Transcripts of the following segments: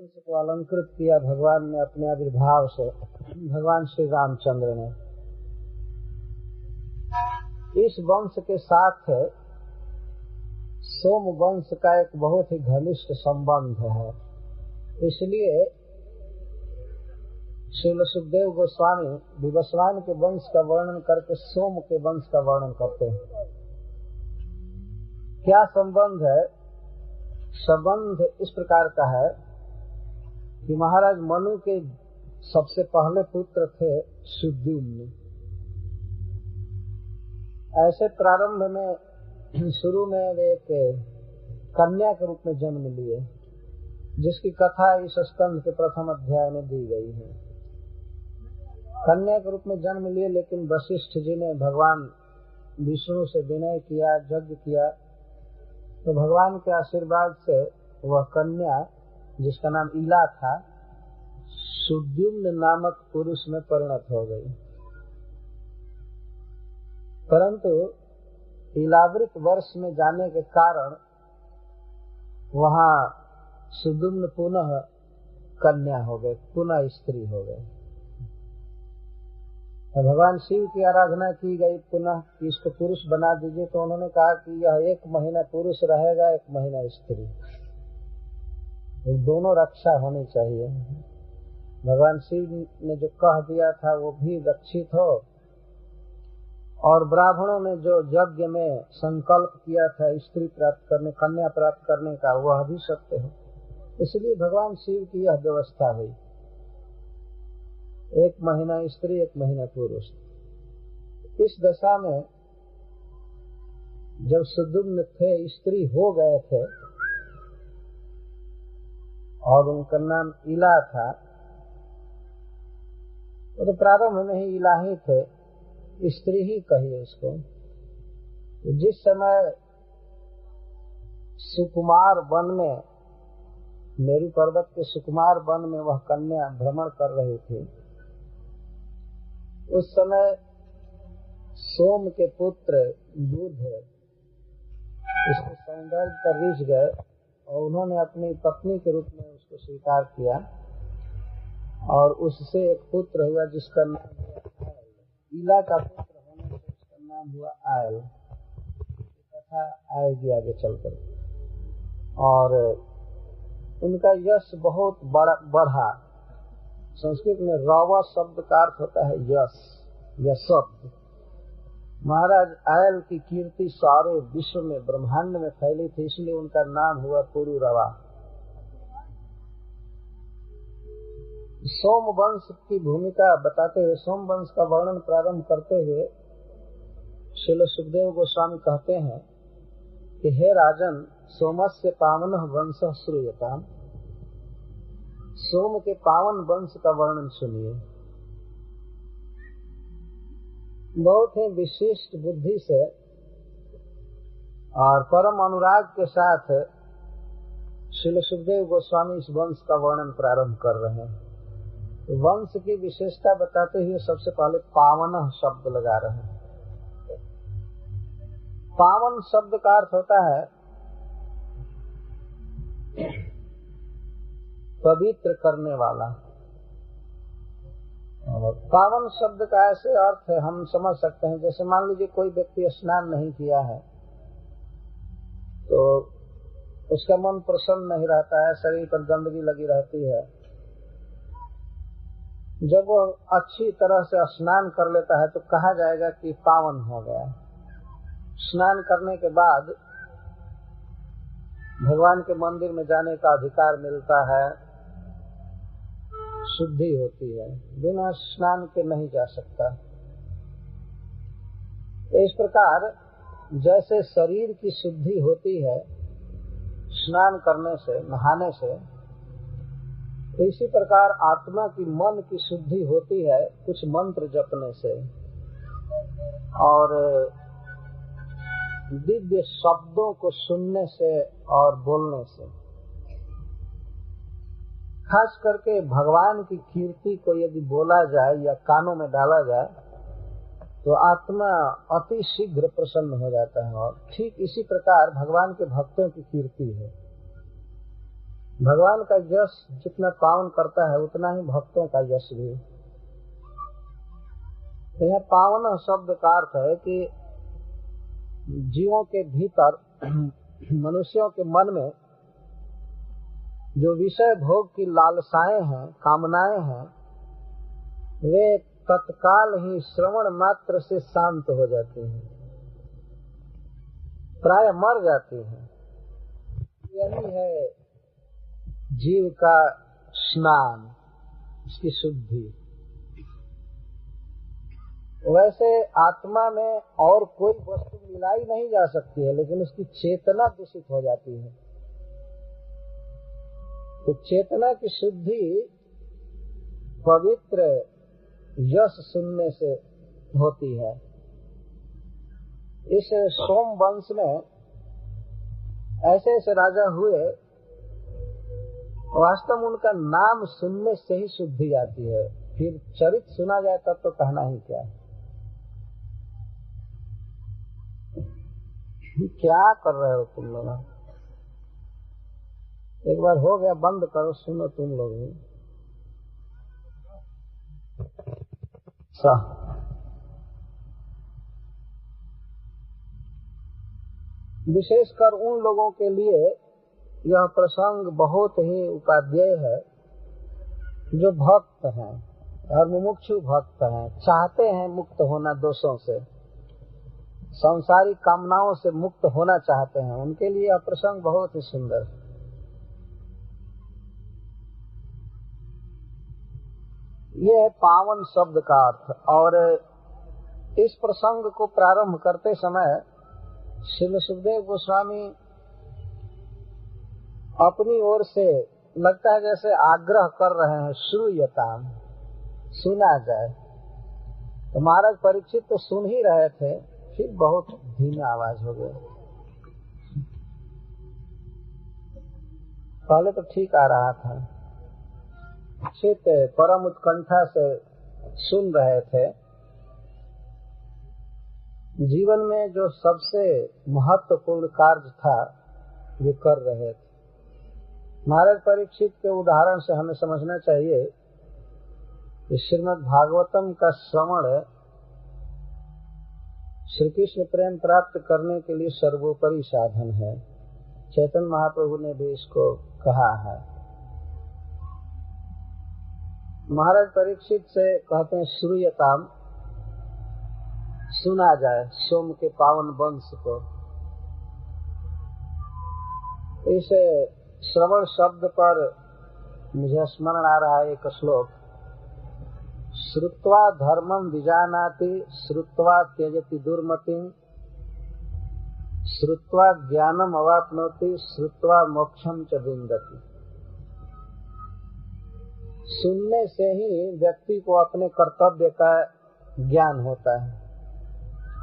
वंश को अलंकृत किया भगवान ने अपने आविर्भाव से, भगवान श्री रामचंद्र ने। इस वंश के साथ सोम वंश का एक बहुत ही घनिष्ठ संबंध है। इसलिए श्रील सुखदेव गोस्वामी विवस्वान के वंश का वर्णन करके सोम के वंश का वर्णन करते हैं। क्या संबंध है? संबंध इस प्रकार का है कि महाराज मनु के सबसे पहले पुत्र थे सुद्युम्न। ऐसे प्रारंभ में शुरू में वे एक कन्या के रूप में जन्म लिए, जिसकी कथा इस स्कंध के प्रथम अध्याय में दी गई है। कन्या के रूप में जन्म लिए, लेकिन वशिष्ठ जी ने भगवान विष्णु से विनय किया, यज्ञ किया, तो भगवान के आशीर्वाद से वह कन्या, जिसका नाम इला था, सुद्युम्न नामक पुरुष में परिणत हो गई। परंतु इलावृत वर्ष में जाने के कारण वहाँ सुद्युम्न पुनः कन्या हो गए, पुनः स्त्री हो गए। भगवान शिव की आराधना की गई पुनः कि इसको पुरुष बना दीजिए, तो उन्होंने कहा कि यह 1 महीना पुरुष रहेगा, 1 महीना स्त्री, दोनों रक्षा होनी चाहिए। भगवान शिव ने जो कह दिया था वो भी रक्षित हो, और ब्राह्मणों ने जो यज्ञ में संकल्प किया था स्त्री प्राप्त करने, कन्या प्राप्त करने का, वह भी सत्य हो। इसलिए भगवान शिव की यह व्यवस्था हुई, 1 महीना स्त्री, 1 महीना पुरुष। इस दशा में जब सुद्युम्न थे, स्त्री हो गए थे और उनका नाम इला था, तो प्रारंभ में ही इला ही थे, स्त्री ही कहिए इसको। तो जिस समय सुकुमार वन में, मेरू पर्वत के सुकुमार वन में वह कन्या भ्रमण कर रही थी, उस समय सोम के पुत्र बुध उसके सौंदर्य पर रिझ गए और उन्होंने अपनी पत्नी के रूप में उसको स्वीकार किया, और उससे एक पुत्र हुआ जिसका नाम हुआ आयल। इला का पुत्र होने से उसका नाम हुआ आयल। कथा आएगी आगे चलकर। और उनका यश बहुत बढ़ा। संस्कृत में रवा शब्द का अर्थ होता है यश, यशब्द। महाराज आयल की कीर्ति सारे विश्व में, ब्रह्मांड में फैली थी, इसलिए उनका नाम हुआ पुरुरवा। सोम वंश की भूमिका बताते हुए, सोम वंश का वर्णन प्रारंभ करते हुए श्रील सुखदेव गोस्वामी कहते हैं कि हे राजन, सोमस्य पावनः वंशः श्रूयताम्। सोम के पावन वंश का वर्णन सुनिए। बहुत ही विशिष्ट बुद्धि से और परम अनुराग के साथ श्रील सुखदेव गोस्वामी इस वंश का वर्णन प्रारंभ कर रहे हैं। वंश की विशेषता बताते हुए सबसे पहले पावन शब्द लगा रहे हैं। पावन शब्द का अर्थ होता है पवित्र करने वाला। और पावन शब्द का ऐसे अर्थ है, हम समझ सकते हैं, जैसे मान लीजिए कोई व्यक्ति स्नान नहीं किया है तो उसका मन प्रसन्न नहीं रहता है, शरीर पर गंदगी लगी रहती है। जब वो अच्छी तरह से स्नान कर लेता है तो कहा जाएगा कि पावन हो गया। स्नान करने के बाद भगवान के मंदिर में जाने का अधिकार मिलता है, शुद्धि होती है, बिना स्नान के नहीं जा सकता। इस प्रकार जैसे शरीर की शुद्धि होती है स्नान करने से, नहाने से, इसी प्रकार आत्मा की, मन की शुद्धि होती है कुछ मंत्र जपने से और दिव्य शब्दों को सुनने से और बोलने से। खास करके भगवान की कीर्ति को यदि बोला जाए या कानों में डाला जाए तो आत्मा अति शीघ्र प्रसन्न हो जाता है। और ठीक इसी प्रकार भगवान के भक्तों की कीर्ति है। भगवान का यश जितना पावन करता है उतना ही भक्तों का यश भी। यह पावन शब्द का अर्थ है कि जीवों के भीतर, मनुष्यों के मन में जो विषय भोग की लालसाएं हैं, कामनाएं हैं, वे तत्काल ही श्रवण मात्र से शांत हो जाती हैं, प्राय मर जाती हैं। यही है जीव का स्नान, उसकी शुद्धि। वैसे आत्मा में और कोई वस्तु मिलाई नहीं जा सकती है, लेकिन उसकी चेतना दूषित हो जाती है। तो चेतना की शुद्धि पवित्र यश सुनने से होती है। इस सोम वंश में ऐसे ऐसे राजा हुए, वास्तव में उनका नाम सुनने से ही शुद्धि आती है, फिर चरित्र सुना जाए तब तो कहना ही क्या है। क्या कर रहे हो तुम लोग? एक बार हो गया, बंद करो, सुनो तुम लोग भी। विशेषकर उन लोगों के लिए यह प्रसंग बहुत ही उपादेय है जो भक्त हैं और मुमुक्षु भक्त हैं, चाहते हैं मुक्त होना दोषों से, सांसारिक कामनाओं से मुक्त होना चाहते हैं। उनके लिए यह प्रसंग बहुत ही सुंदर। ये है पावन शब्द का अर्थ। और इस प्रसंग को प्रारंभ करते समय श्री सुखदेव गोस्वामी अपनी ओर से लगता है जैसे आग्रह कर रहे हैं, श्रूयताम, सुना जाए। तो महाराज परीक्षित तो सुन ही रहे थे, फिर बहुत धीमी आवाज हो गई। पहले तो ठीक आ रहा था, चित परम उत्कंठा से सुन रहे थे। जीवन में जो सबसे महत्वपूर्ण कार्य था वो कर रहे थे। महाराज परीक्षित के उदाहरण से हमें समझना चाहिए कि श्रीमद् भागवतम का श्रवण श्री कृष्ण प्रेम प्राप्त करने के लिए सर्वोपरि साधन है। चैतन्य महाप्रभु ने भी इसको कहा है। महाराज परीक्षित से कहते हैं श्रूयताम, सुना जाए सोम के पावन वंश को। इस श्रवण शब्द पर मुझे स्मरण आ रहा है एक श्लोक, श्रुत्वा धर्मं विजानाति श्रुत्वा त्यजति दुर्मतिं श्रुत्वा ज्ञानम अवाप्नोति श्रुत्वा मोक्षम च विन्दति। सुनने से ही व्यक्ति को अपने कर्तव्य का ज्ञान होता है,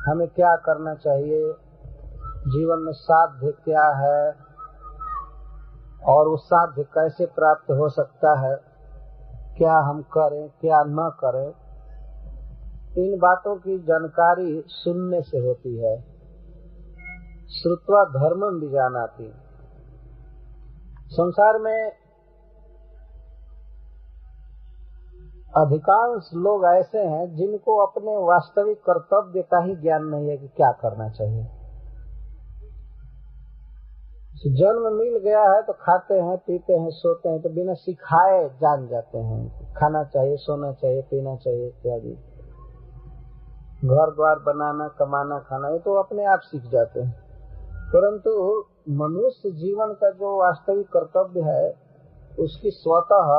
हमें क्या करना चाहिए, जीवन में साध्य क्या है और वो साध्य कैसे प्राप्त हो सकता है, क्या हम करें क्या न करें। इन बातों की जानकारी सुनने से होती है। श्रुत्वा धर्मं विजानाति। संसार में अधिकांश लोग ऐसे हैं जिनको अपने वास्तविक कर्तव्य का ही ज्ञान नहीं है कि क्या करना चाहिए। जन्म मिल गया है तो खाते हैं, पीते हैं, सोते हैं, तो बिना सिखाए जान जाते हैं खाना चाहिए, सोना चाहिए, पीना चाहिए इत्यादि। घर द्वार बनाना, कमाना, खाना, ये तो अपने आप सीख जाते हैं। परंतु मनुष्य जीवन का जो वास्तविक कर्तव्य है उसकी स्वतः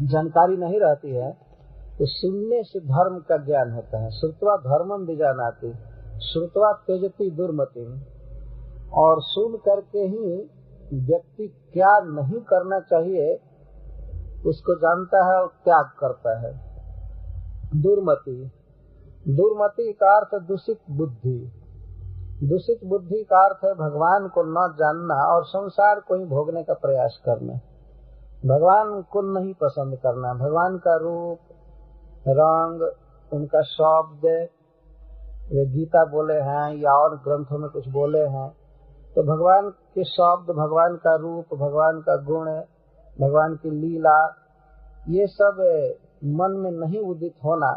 जानकारी नहीं रहती है, तो सुनने से धर्म का ज्ञान होता है। श्रुत्वा धर्मं विजानाति श्रुत्वा त्यजति दुर्मति। और सुन करके ही व्यक्ति क्या नहीं करना चाहिए उसको जानता है और त्याग करता है। दुर्मति, दुर्मति का अर्थ दूषित बुद्धि। दूषित बुद्धि का अर्थ है भगवान को न जानना और संसार को ही भोगने का प्रयास करना, भगवान को नहीं पसंद करना। भगवान का रूप, रंग, उनका शब्द, वे गीता बोले हैं या और ग्रंथों में कुछ बोले हैं, तो भगवान के शब्द, भगवान का रूप, भगवान का गुण, भगवान की लीला, ये सब मन में नहीं उदित होना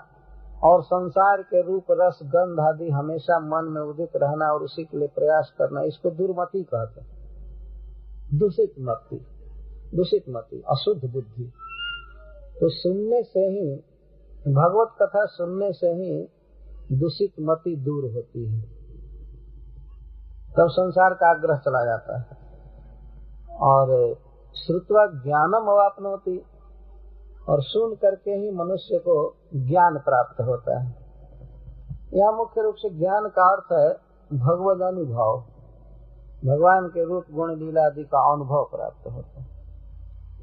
और संसार के रूप रस गंध आदि हमेशा मन में उदित रहना और उसी के लिए प्रयास करना, इसको दुर्मति कहते हैं। दूषित मति, अशुद्ध बुद्धि। तो सुनने से ही, भगवत कथा सुनने से ही दूषित मति दूर होती है, तब संसार का आग्रह चला जाता है। और श्रुत्वा ज्ञानम अवाप्नोति, और सुन करके ही मनुष्य को ज्ञान प्राप्त होता है। यहाँ मुख्य रूप से ज्ञान का अर्थ है भगवद अनुभव, भगवान के रूप गुण लीला आदि का अनुभव प्राप्त होता है।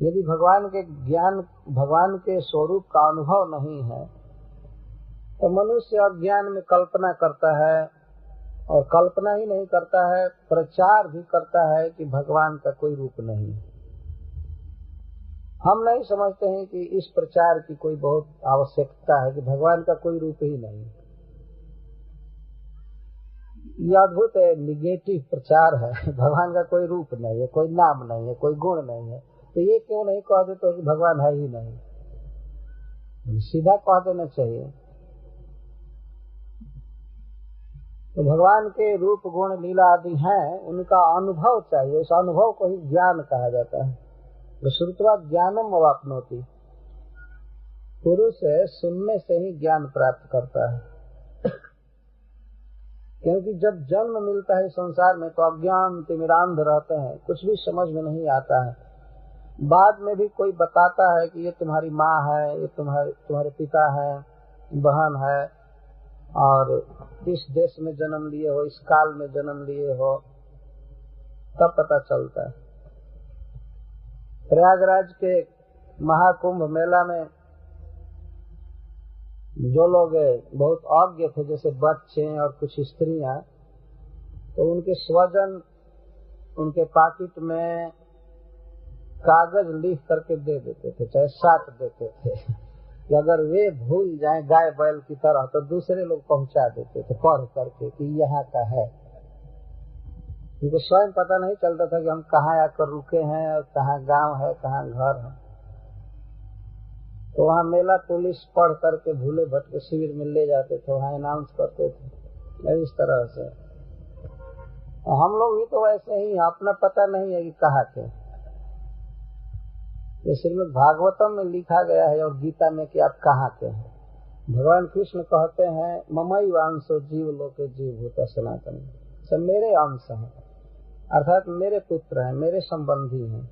यदि भगवान के ज्ञान, भगवान के स्वरूप का अनुभव नहीं है तो मनुष्य अज्ञान में कल्पना करता है, और कल्पना ही नहीं करता है, प्रचार भी करता है कि भगवान का कोई रूप नहीं। हम नहीं समझते हैं कि इस प्रचार की कोई बहुत आवश्यकता है कि भगवान का कोई रूप ही नहीं। यह अद्भुत है, निगेटिव प्रचार है, भगवान का कोई रूप नहीं है, कोई नाम नहीं है, कोई गुण नहीं है। तो ये क्यों नहीं कह देते कि भगवान है ही नहीं, सीधा कह देना चाहिए। तो भगवान के रूप गुण लीला आदि हैं, उनका अनुभव चाहिए, उस अनुभव को ही ज्ञान कहा जाता है। तो श्रुत्वा ज्ञानम अवाप्नोति, पुरुष सुनने से ही ज्ञान प्राप्त करता है। क्योंकि जब जन्म मिलता है संसार में तो अज्ञान तिमिरांध रहते हैं, कुछ भी समझ में नहीं आता है। बाद में भी कोई बताता है कि ये तुम्हारी माँ है, ये तुम्हारे पिता है, बहन है, और इस देश में जन्म लिए हो, इस काल में जन्म लिए हो, तब पता चलता है। प्रयागराज के महाकुंभ मेला में जो लोग बहुत अज्ञ थे, जैसे बच्चे और कुछ स्त्रियां, तो उनके स्वजन उनके पाकिट में कागज लिख करके दे देते थे, चाहे साथ देते थे कि अगर वे भूल जाएं गाय बैल की तरह तो दूसरे लोग पहुंचा देते थे पढ़ करके कि यहाँ का है। उनको स्वयं पता नहीं चलता था कि हम कहाँ आकर रुके हैं और कहाँ गांव है, कहाँ घर है। तो वहाँ मेला पुलिस पढ़ करके भूले भटके शिविर में ले जाते थे, वहाँ अनाउंस करते थे। इस तरह से हम लोग भी तो वैसे ही, अपना पता नहीं है कि कहाँ के। ये श्रीमद् भागवतम में लिखा गया है और गीता में कि आप कहाँ के हैं। भगवान कृष्ण कहते हैं ममई वांशो जीव लोके जीव भूता सनातन, सब मेरे अंश हैं, अर्थात मेरे पुत्र हैं, मेरे संबंधी हैं।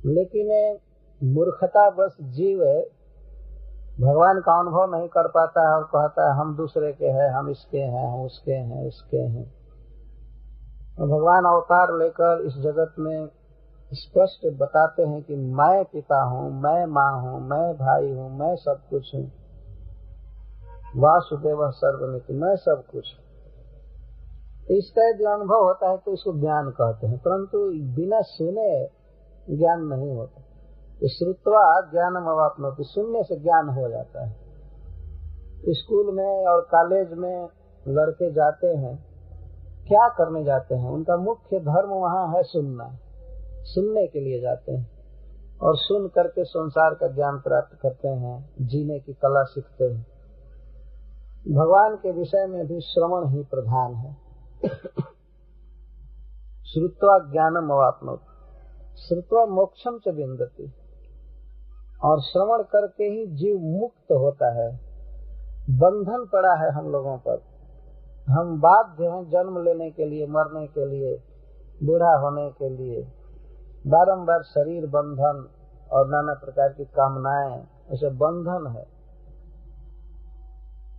लेकिन मूर्खता बस जीव भगवान का अनुभव नहीं कर पाता है और कहता है हम दूसरे के हैं, हम इसके हैं, हम उसके हैं, उसके हैं। और भगवान अवतार लेकर इस जगत में स्पष्ट बताते हैं कि मैं पिता हूँ, मैं माँ हूँ, मैं भाई हूँ, मैं सब कुछ हूँ। वासुदेव सर्वमिति, मैं सब कुछ। इसका जो अनुभव होता है तो इसको ज्ञान कहते हैं, परंतु बिना सुने ज्ञान नहीं होता। तो श्रुत्वा ज्ञानम अवाप्नोति, सुनने से ज्ञान हो जाता है। स्कूल में और कॉलेज में लड़के जाते हैं, क्या करने जाते हैं? उनका मुख्य धर्म वहाँ है सुनना, सुनने के लिए जाते हैं और सुन करके संसार का ज्ञान प्राप्त करते हैं, जीने की कला सीखते हैं। भगवान के विषय में भी श्रवण ही प्रधान है। श्रुत्वा ज्ञानम अवाप्नोति, श्रुत्वा मोक्षम च विन्दति, और श्रवण करके ही जीव मुक्त होता है। बंधन पड़ा है हम लोगों पर, हम बाध्य हैं जन्म लेने के लिए, मरने के लिए, बूढ़ा होने के लिए, बारंबार शरीर बंधन और नाना प्रकार की कामनाएं, ऐसे बंधन है।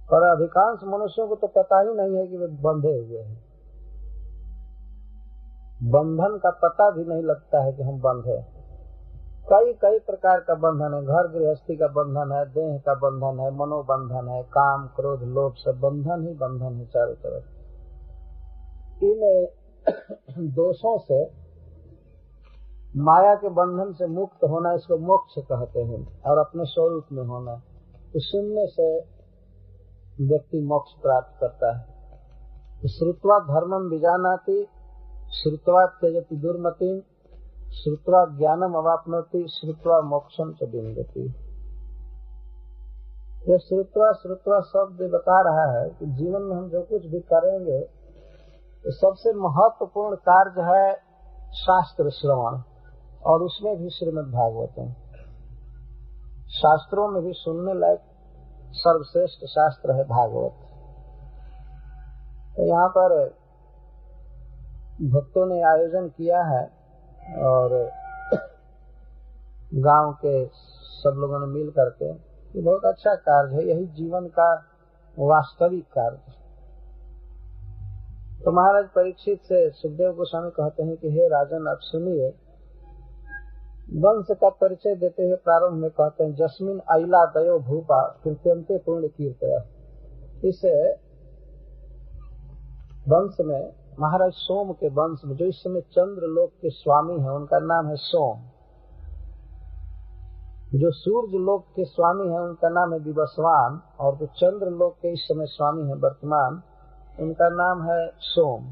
पर अधिकांश मनुष्यों को तो पता ही नहीं है कि वे बंधे हुए हैं। बंधन का पता भी नहीं लगता है कि हम बंधे। कई प्रकार का बंधन है, घर गृहस्थी का बंधन है, देह का बंधन है, मनोबंधन है, काम क्रोध लोभ सब बंधन ही बंधन है चारों तरफ। इन दोषों से, माया के बंधन से मुक्त होना, इसको मोक्ष कहते हैं, और अपने स्वरूप में होना। तो सुनने से व्यक्ति मोक्ष प्राप्त करता है। श्रुत्वा धर्मम विजानाति श्रुत्वा त्यजति दुर्मतिं श्रुत्वा ज्ञानम अवाप्नोति श्रुत्वा मोक्षम च विन्दति। ये श्रुत्वा शब्द बता रहा है कि जीवन में हम जो कुछ भी करेंगे तो सबसे महत्वपूर्ण कार्य है शास्त्र श्रवण, और उसमें भी श्रीमद् भागवतम। शास्त्रों में भी सुनने लायक सर्वश्रेष्ठ शास्त्र है भागवत। तो यहाँ पर भक्तों ने आयोजन किया है और गांव के सब लोगों ने मिल करके, ये बहुत अच्छा कार्य है, यही जीवन का वास्तविक कार्य। तो महाराज परीक्षित से सुखदेव गोस्वामी कहते हैं कि हे राजन, आप सुनिए। वंश का परिचय देते हुए प्रारंभ में कहते हैं जस्मिन आइला दयो भूपा कीर्त्यन्ते पूर्ण कीर्तया। इस वंश में महाराज सोम के वंश में, जो इस समय चंद्र लोक के स्वामी हैं, उनका नाम है सोम। जो सूर्य लोक के स्वामी हैं उनका नाम है विवस्वान, और जो चंद्र लोक के इस समय स्वामी हैं वर्तमान, उनका नाम है सोम।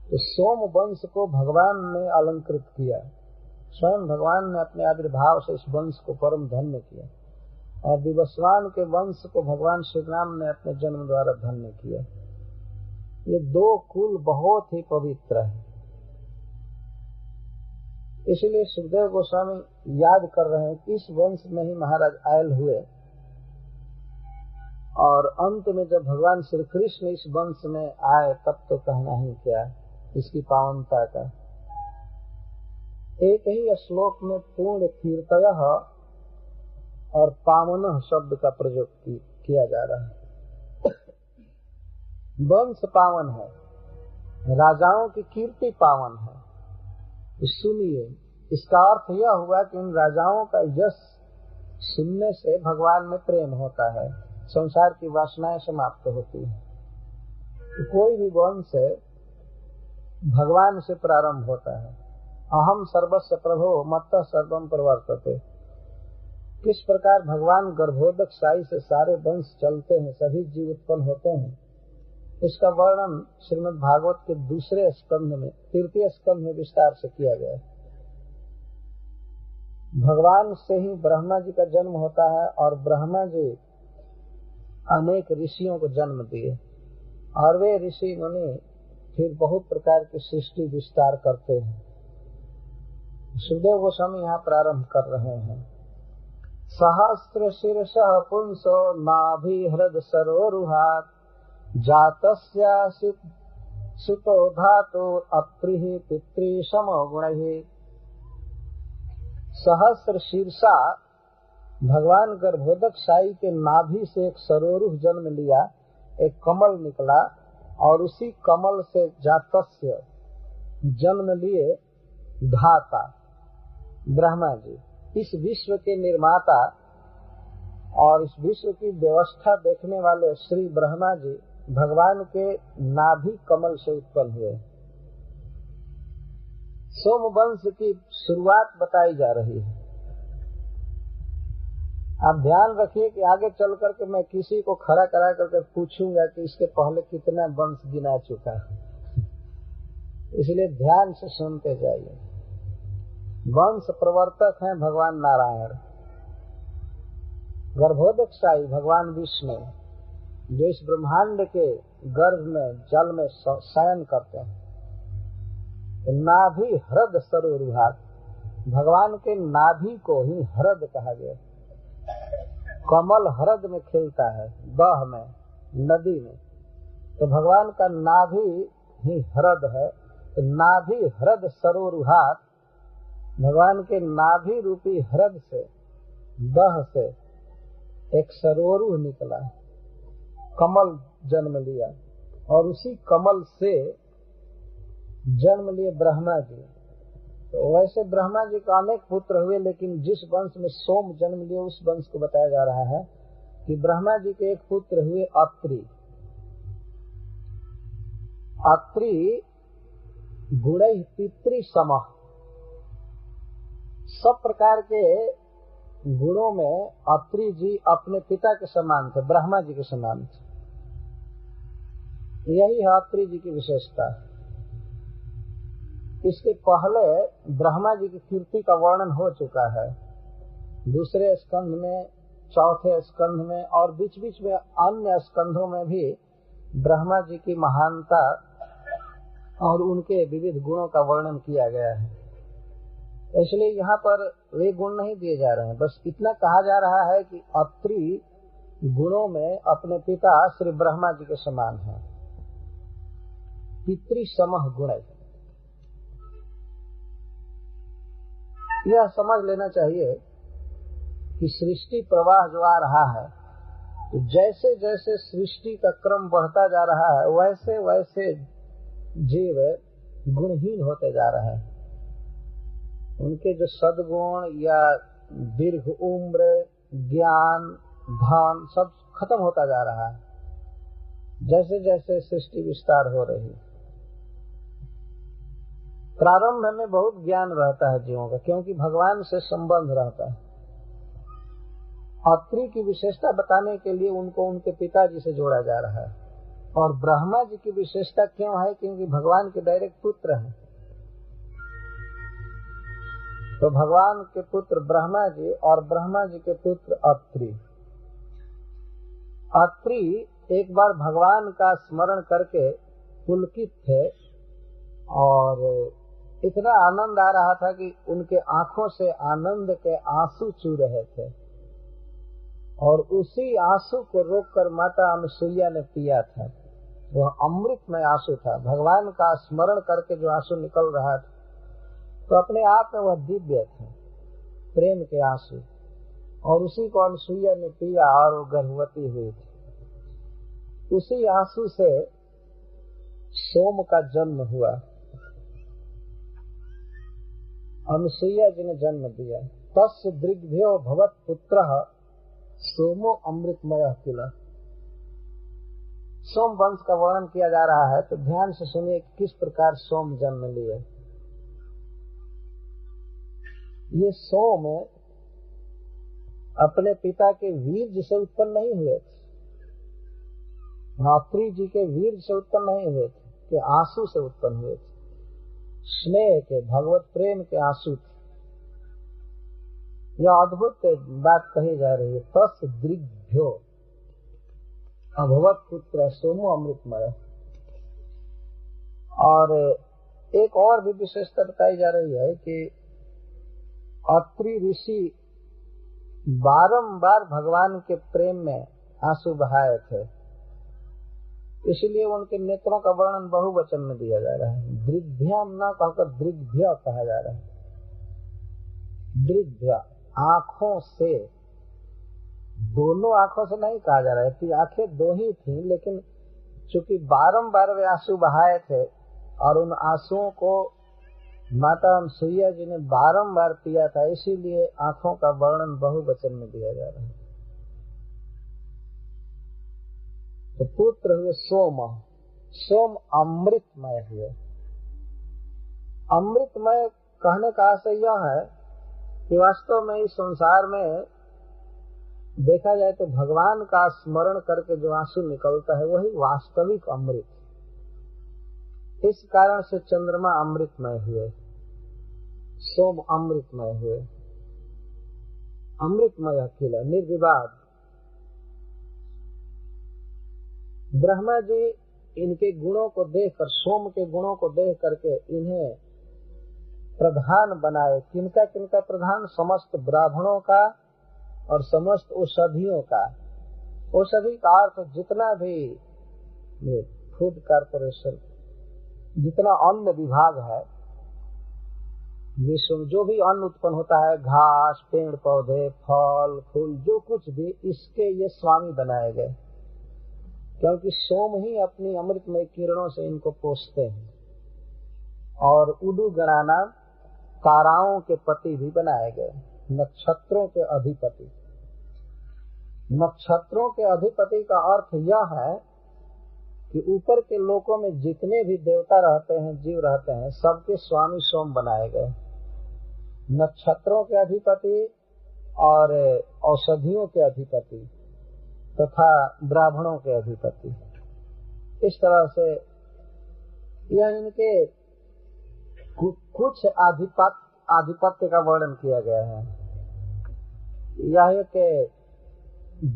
तो सोम वंश को भगवान ने अलंकृत किया। स्वयं भगवान ने अपने आविर्भाव से इस वंश को परम धन्य किया, और विवस्वान के वंश को भगवान श्री राम ने अपने जन्म द्वारा धन्य किया। ये दो कुल बहुत ही पवित्र है। इसलिए सुखदेव गोस्वामी याद कर रहे हैं कि इस वंश में ही महाराज आयल हुए, और अंत में जब भगवान श्री कृष्ण इस वंश में आए तब तो कहना ही क्या इसकी पावनता का। एक ही श्लोक में पूर्ण कीर्तयः और पावनः शब्द का प्रयोग किया जा रहा है। वंश पावन है, राजाओं की कीर्ति पावन है। सुनिए, इसका अर्थ यह हुआ कि इन राजाओं का यश सुनने से भगवान में प्रेम होता है, संसार की वासनाएं समाप्त होती है। तो कोई भी वंश भगवान से प्रारंभ होता है। अहम सर्वस्य प्रभो मत्तः सर्वम प्रवर्तते। किस प्रकार भगवान गर्भोदक साई से सारे वंश चलते हैं, सभी जीव उत्पन्न होते हैं, इसका वर्णन श्रीमद् भागवत के दूसरे स्कंध में, तृतीय स्कंध में विस्तार से किया गया है। भगवान से ही ब्रह्मा जी का जन्म होता है, और ब्रह्मा जी अनेक ऋषियों को जन्म दिए, और वे ऋषि मुनि फिर बहुत प्रकार की सृष्टि विस्तार करते हैं। सुखदेव गोस्वामी यहाँ प्रारंभ कर रहे हैं। सहस्र शीर्षः पुंसो नाभि हृद सरोरुहात् जातस्य सुतो धातु अत्रिः पितृ समो गुणैः। सहस्र शीर्षा, भगवान गर्भोदक साई के नाभि से एक सरोरुह जन्म लिया, एक कमल निकला, और उसी कमल से जातस्य जन्म लिए धाता ब्रह्मा जी, इस विश्व के निर्माता और इस विश्व की व्यवस्था देखने वाले श्री ब्रह्मा जी भगवान के नाभि कमल से उत्पन्न हुए। सोम वंश की शुरुआत बताई जा रही है। आप ध्यान रखिए कि आगे चल करके मैं किसी को खड़ा करा करके पूछूंगा कि इसके पहले कितना वंश गिना चुका है, इसलिए ध्यान से सुनते जाइए। वंश प्रवर्तक हैं भगवान नारायण, गर्भोदक साई भगवान विष्णु, जो इस ब्रह्मांड के गर्भ में जल में शयन करते हैं। नाभि हृद सरोरुहात्, भगवान के नाभि को ही हृद कहा गया। कमल हृद में खिलता है, बह में, नदी में, तो भगवान का नाभि ही हृद है। तो नाभि हृद सरोरुहात्, भगवान के नाभि रूपी हृद से, बह से एक सरोरु निकला, कमल जन्म लिया, और उसी कमल से जन्म लिए ब्रह्मा जी। तो वैसे ब्रह्मा जी का अनेक पुत्र हुए, लेकिन जिस वंश में सोम जन्म लिए उस वंश को बताया जा रहा है कि ब्रह्मा जी के एक पुत्र हुए अत्रि। अत्रि गुणैः पितृ समः, सब प्रकार के गुणों में अत्रि जी अपने पिता के समान थे, ब्रह्मा जी के समान थे। यही है अत्रि जी की विशेषता। इसके पहले ब्रह्मा जी की कीर्ति का वर्णन हो चुका है, दूसरे स्कंध में, चौथे स्कंध में और बीच बीच में अन्य स्कंधों में भी ब्रह्मा जी की महानता और उनके विविध गुणों का वर्णन किया गया है। इसलिए यहाँ पर वे गुण नहीं दिए जा रहे हैं, बस इतना कहा जा रहा है कि अत्रि गुणों में अपने पिता श्री ब्रह्मा जी के समान है, पितृ समः गुण। यह समझ लेना चाहिए कि सृष्टि प्रवाह जो आ रहा है, तो जैसे जैसे सृष्टि का क्रम बढ़ता जा रहा है वैसे वैसे जीव गुणहीन होते जा रहे हैं। उनके जो सद्गुण या दीर्घ उम्र, ज्ञान, धन सब खत्म होता जा रहा है जैसे जैसे सृष्टि विस्तार हो रही। प्रारंभ में बहुत ज्ञान रहता है जीवों का, क्योंकि भगवान से संबंध रहता है। अत्रि की विशेषता बताने के लिए उनको उनके पिताजी से जोड़ा जा रहा है। और ब्रह्मा जी की विशेषता क्यों है? क्योंकि भगवान के डायरेक्ट पुत्र हैं। तो भगवान के पुत्र ब्रह्मा जी और ब्रह्मा जी के पुत्र अत्रि। अत्रि एक बार भगवान का स्मरण करके पुलकित थे और इतना आनंद आ रहा था कि उनके आंखों से आनंद के आंसू चू रहे थे, और उसी आंसू को रोककर माता अनुसुईया ने पिया था। वह अमृतमय आंसू था। भगवान का स्मरण करके जो आंसू निकल रहा था तो अपने आप में वह दिव्य था, प्रेम के आंसू, और उसी को अनुसुईया ने पिया और वो गर्भवती हुई थी। उसी आंसू से सोम का जन्म हुआ। अनुसुईया जी ने जन्म दिया। तस्य दृग्भ्यो भवत् पुत्रः सोमो अमृतमय किल। सोम वंश का वर्णन किया जा रहा है, तो ध्यान से सुनिए किस प्रकार सोम जन्म लिए। ये सोम अपने पिता के वीर से उत्पन्न नहीं हुए थे, अत्रि जी के वीर से उत्पन्न नहीं हुए थे, कि आंसू से उत्पन्न हुए थे। स्नेह के, भगवत प्रेम के आंसू थे। यह अद्भुत बात कही जा रही है। तस् दृग्भ्यो अभवत पुत्र सोमो अमृतमय। और एक और भी विशेषता बताई जा रही है कि अत्रि ऋषि बारंबार भगवान के प्रेम में आंसू बहाए थे, इसलिए उनके नेत्रों का वर्णन बहुवचन में दिया जा रहा है। दृग्भ्याम न कहकर दृग्भ्य कहा जा रहा है। दृग्भ्य आंखों से, दोनों आंखों से नहीं कहा जा रहा है कि आंखें दो ही थी, लेकिन चूंकि बारंबार वे आंसू बहाए थे और उन आंसुओं को माता अनुसुईया जी ने बारंबार पिया था, इसीलिए आंखों का वर्णन बहुवचन में दिया जा रहा है। तो पुत्र हुए सोम, सोम अमृतमय हुए। अमृतमय कहने का आशय यह है कि वास्तव में इस संसार में देखा जाए तो भगवान का स्मरण करके जो आंसू निकलता है वही वास्तविक अमृत। इस कारण से चंद्रमा अमृतमय हुए, सोम अमृतमय हुए। अमृतमय अखिल निर्विवाद। ब्रह्मा जी इनके गुणों को देखकर, सोम के गुणों को देख करके इन्हें प्रधान बनाए। किनका किनका प्रधान? समस्त ब्राह्मणों का और समस्त औषधियों का। औषधि का अर्थ जितना भी फूड कारपोरेशन, जितना अन्न विभाग है विश्व में, जो भी अन्न उत्पन्न होता है, घास, पेड़ पौधे, फल फूल, जो कुछ भी, इसके ये स्वामी बनाए गए, क्योंकि सोम ही अपनी अमृतमय किरणों से इनको पोषते हैं। और उडु गणाना ताराओं के पति भी बनाए गए, नक्षत्रों के अधिपति। नक्षत्रों के अधिपति का अर्थ यह है कि ऊपर के लोकों में जितने भी देवता रहते हैं, जीव रहते हैं, सबके स्वामी सोम बनाए गए। नक्षत्रों के अधिपति और औषधियों के अधिपति तथा ब्राह्मणों के अधिपति। इस तरह से यह इनके कुछ आधिपत्य का वर्णन किया गया है। यह एक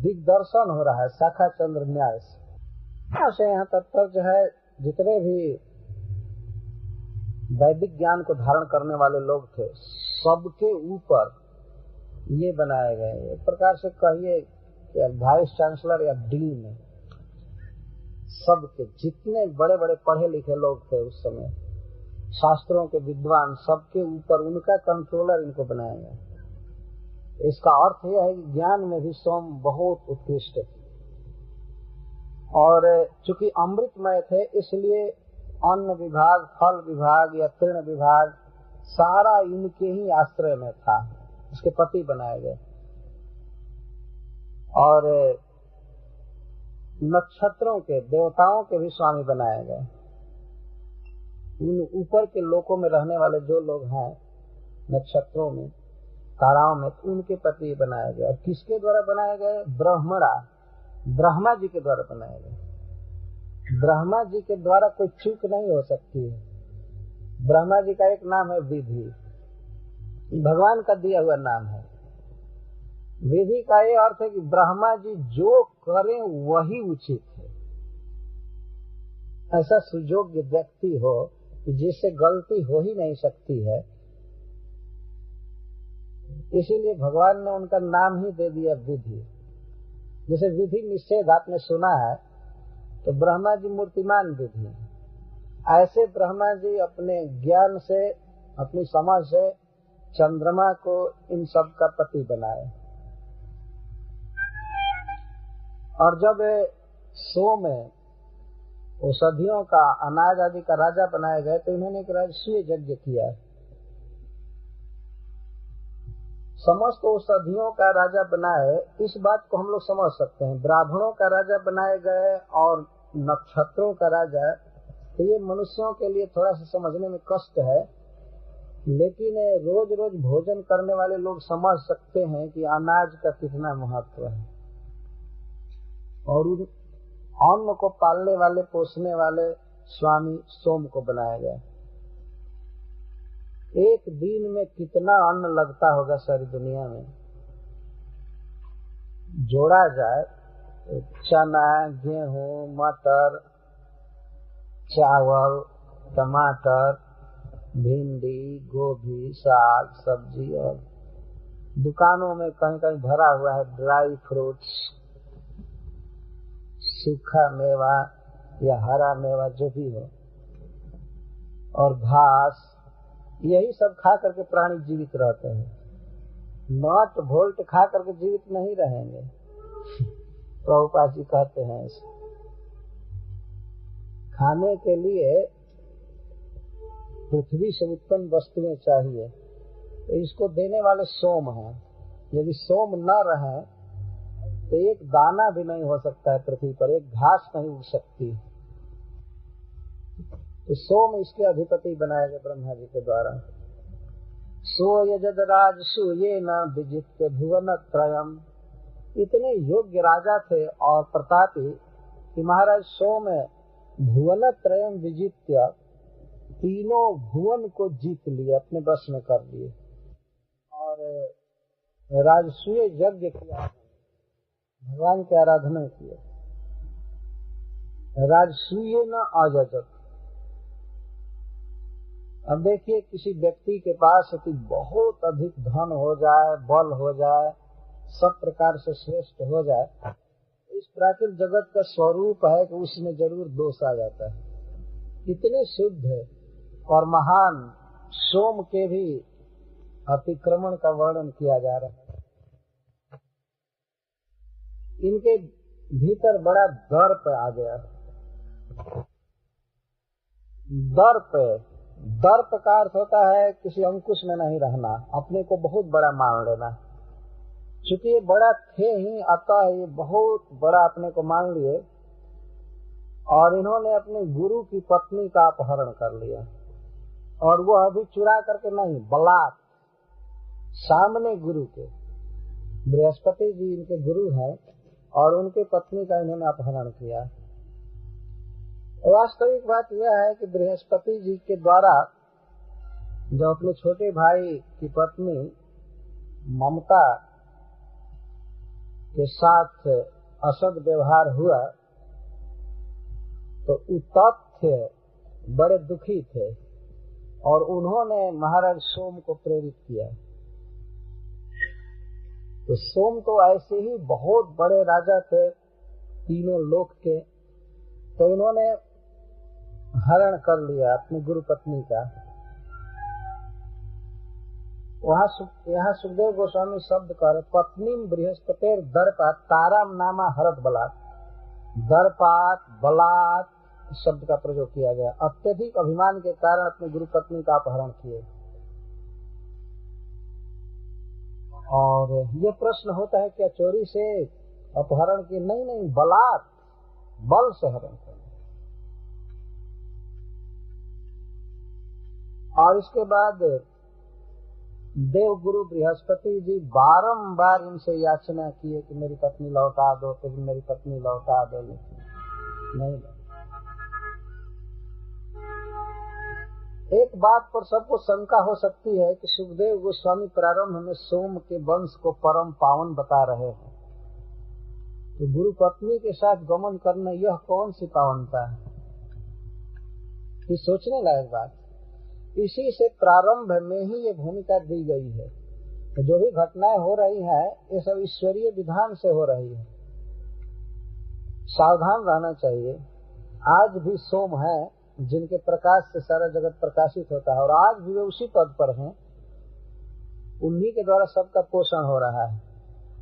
दिग्दर्शन हो रहा है शाखा चंद्र न्याय से। यहाँ तात्पर्य है जितने भी वैदिक ज्ञान को धारण करने वाले लोग थे सबके ऊपर ये बनाए गए। एक प्रकार से कहिए वाइस चांसलर या डीन, सबके जितने बड़े बड़े पढ़े लिखे लोग थे उस समय, शास्त्रों के विद्वान, सबके ऊपर उनका कंट्रोलर इनको बनाया गया। इसका अर्थ यह है कि ज्ञान में भी सोम बहुत उत्कृष्ट थे और चूंकि अमृतमय थे इसलिए अन्न विभाग, फल विभाग या तृण विभाग सारा इनके ही आश्रय में था। इसके पति बनाए गए और नक्षत्रों के, देवताओं के भी स्वामी बनाए गए। इन ऊपर के लोकों में रहने वाले जो लोग हैं नक्षत्रों में, ताराओं में, उनके पति बनाए गए। किसके द्वारा बनाए गए? ब्रह्मा जी के द्वारा बनाए गए। ब्रह्मा जी के द्वारा कोई चूक नहीं हो सकती है। ब्रह्मा जी का एक नाम है विधि, भगवान का दिया हुआ नाम है। विधि का ये अर्थ है कि ब्रह्मा जी जो करें वही उचित है। ऐसा सुयोग्य व्यक्ति हो कि जिससे गलती हो ही नहीं सकती है, इसीलिए भगवान ने उनका नाम ही दे दिया विधि। जैसे विधि निषेध आपने सुना है, तो ब्रह्मा जी मूर्तिमान विधि। ऐसे ब्रह्मा जी अपने ज्ञान से, अपनी समझ से चंद्रमा को इन सब का पति बनाए। और जब सोम औषधियों का, अनाज आदि का राजा बनाए गए तो इन्होंने एक राजसूय यज्ञ किया। समस्त औषधियों का राजा बनाए, इस बात को हम लोग समझ सकते हैं। ब्राह्मणों का राजा बनाए गए और नक्षत्रों का राजा, तो ये मनुष्यों के लिए थोड़ा सा समझने में कष्ट है, लेकिन रोज रोज भोजन करने वाले लोग समझ सकते हैं कि अनाज का कितना महत्व है। और उन अन्न को पालने वाले, पोषने वाले स्वामी सोम को बनाया गया। एक दिन में कितना अन्न लगता होगा सारी दुनिया में, जोड़ा जाए चना, गेहूं, मटर, चावल, टमाटर, भिंडी, गोभी, साग सब्जी, और दुकानों में कहीं कहीं भरा हुआ है ड्राई फ्रूट्स, सूखा मेवा या हरा मेवा जो भी हो, और घास, यही सब खा करके प्राणी जीवित रहते हैं। नट बोल्ट खा करके जीवित नहीं रहेंगे। प्रभुपाद जी कहते हैं खाने के लिए पृथ्वी से उत्पन्न वस्तुएं चाहिए, तो इसको देने वाले सोम हैं। यदि सोम न रहे तो एक दाना भी नहीं हो सकता है पृथ्वी पर, एक घास नहीं उग सकती। तो सोम इसके अधिपति बनाए गए ब्रह्मा जी के द्वारा। सो यजदराज सूयेन विजित्य भुवन त्रयम्, इतने योग्य राजा थे और प्रतापी कि महाराज सोम भुवन त्रयम् विजित्य, तीनों भुवन को जीत लिए, अपने बस में कर लिए। और राजसूय यज्ञ किया, भगवान की आराधना किया। राजसूय न अजजत। अब देखिए किसी व्यक्ति के पास यदि बहुत अधिक धन हो जाए, बल हो जाए, सब प्रकार से श्रेष्ठ हो जाए, इस प्राकृतिक जगत का स्वरूप है कि उसमें जरूर दोष आ जाता है। इतने शुद्ध और महान सोम के भी अतिक्रमण का वर्णन किया जा रहा है। इनके भीतर बड़ा दर्प आ गया। दर्प का अर्थ होता है किसी अंकुश में नहीं रहना, अपने को बहुत बड़ा मान लेना। चूंकि ये बड़ा थे ही, अतः ये बहुत बड़ा अपने को मान लिए और इन्होंने अपने गुरु की पत्नी का अपहरण कर लिया। और वो अभी चुरा करके नहीं, बलात् सामने गुरु के, बृहस्पति जी इनके गुरु हैं और उनके पत्नी का इन्होंने अपहरण किया। वास्तविक बात यह है कि बृहस्पति जी के द्वारा जो अपने छोटे भाई की पत्नी ममता के साथ असद व्यवहार हुआ तो तथ्य बड़े दुखी थे और उन्होंने महाराज सोम को प्रेरित किया। तो सोम तो ऐसे ही बहुत बड़े राजा थे तीनों लोक के, तो उन्होंने हरण कर लिया अपनी गुरु पत्नी का। यहाँ सुखदेव गोस्वामी शब्द कर पत्नी बृहस्पतिर दर्पात ताराम नामा हरत बलात्, दर्पात बलात् शब्द का प्रयोग किया गया। अत्यधिक अभिमान के कारण अपनी गुरु पत्नी का अपहरण किए। और ये प्रश्न होता है क्या चोरी से अपहरण की? नहीं, बलात्, बल से हरण करना। और इसके बाद देव गुरु बृहस्पति जी बारंबार इनसे याचना किए कि मेरी पत्नी लौटा दो, तो मेरी पत्नी लौटा दो, लेकिन नहीं। एक बात पर सबको शंका हो सकती है कि सुखदेव गोस्वामी प्रारंभ में सोम के वंश को परम पावन बता रहे हैं, तो गुरु पत्नी के साथ गमन करना यह कौन सी पावनता है? ये सोचने लायक बात। इसी से प्रारंभ में ही ये भूमिका दी गई है। तो जो भी घटनाएं हो रही हैं ये सब ईश्वरीय विधान से हो रही है। सावधान रहना चाहिए। आज भी सोम है जिनके प्रकाश से सारा जगत प्रकाशित होता है, और आज भी वे उसी पद पर हैं, उन्हीं के द्वारा सबका पोषण हो रहा है।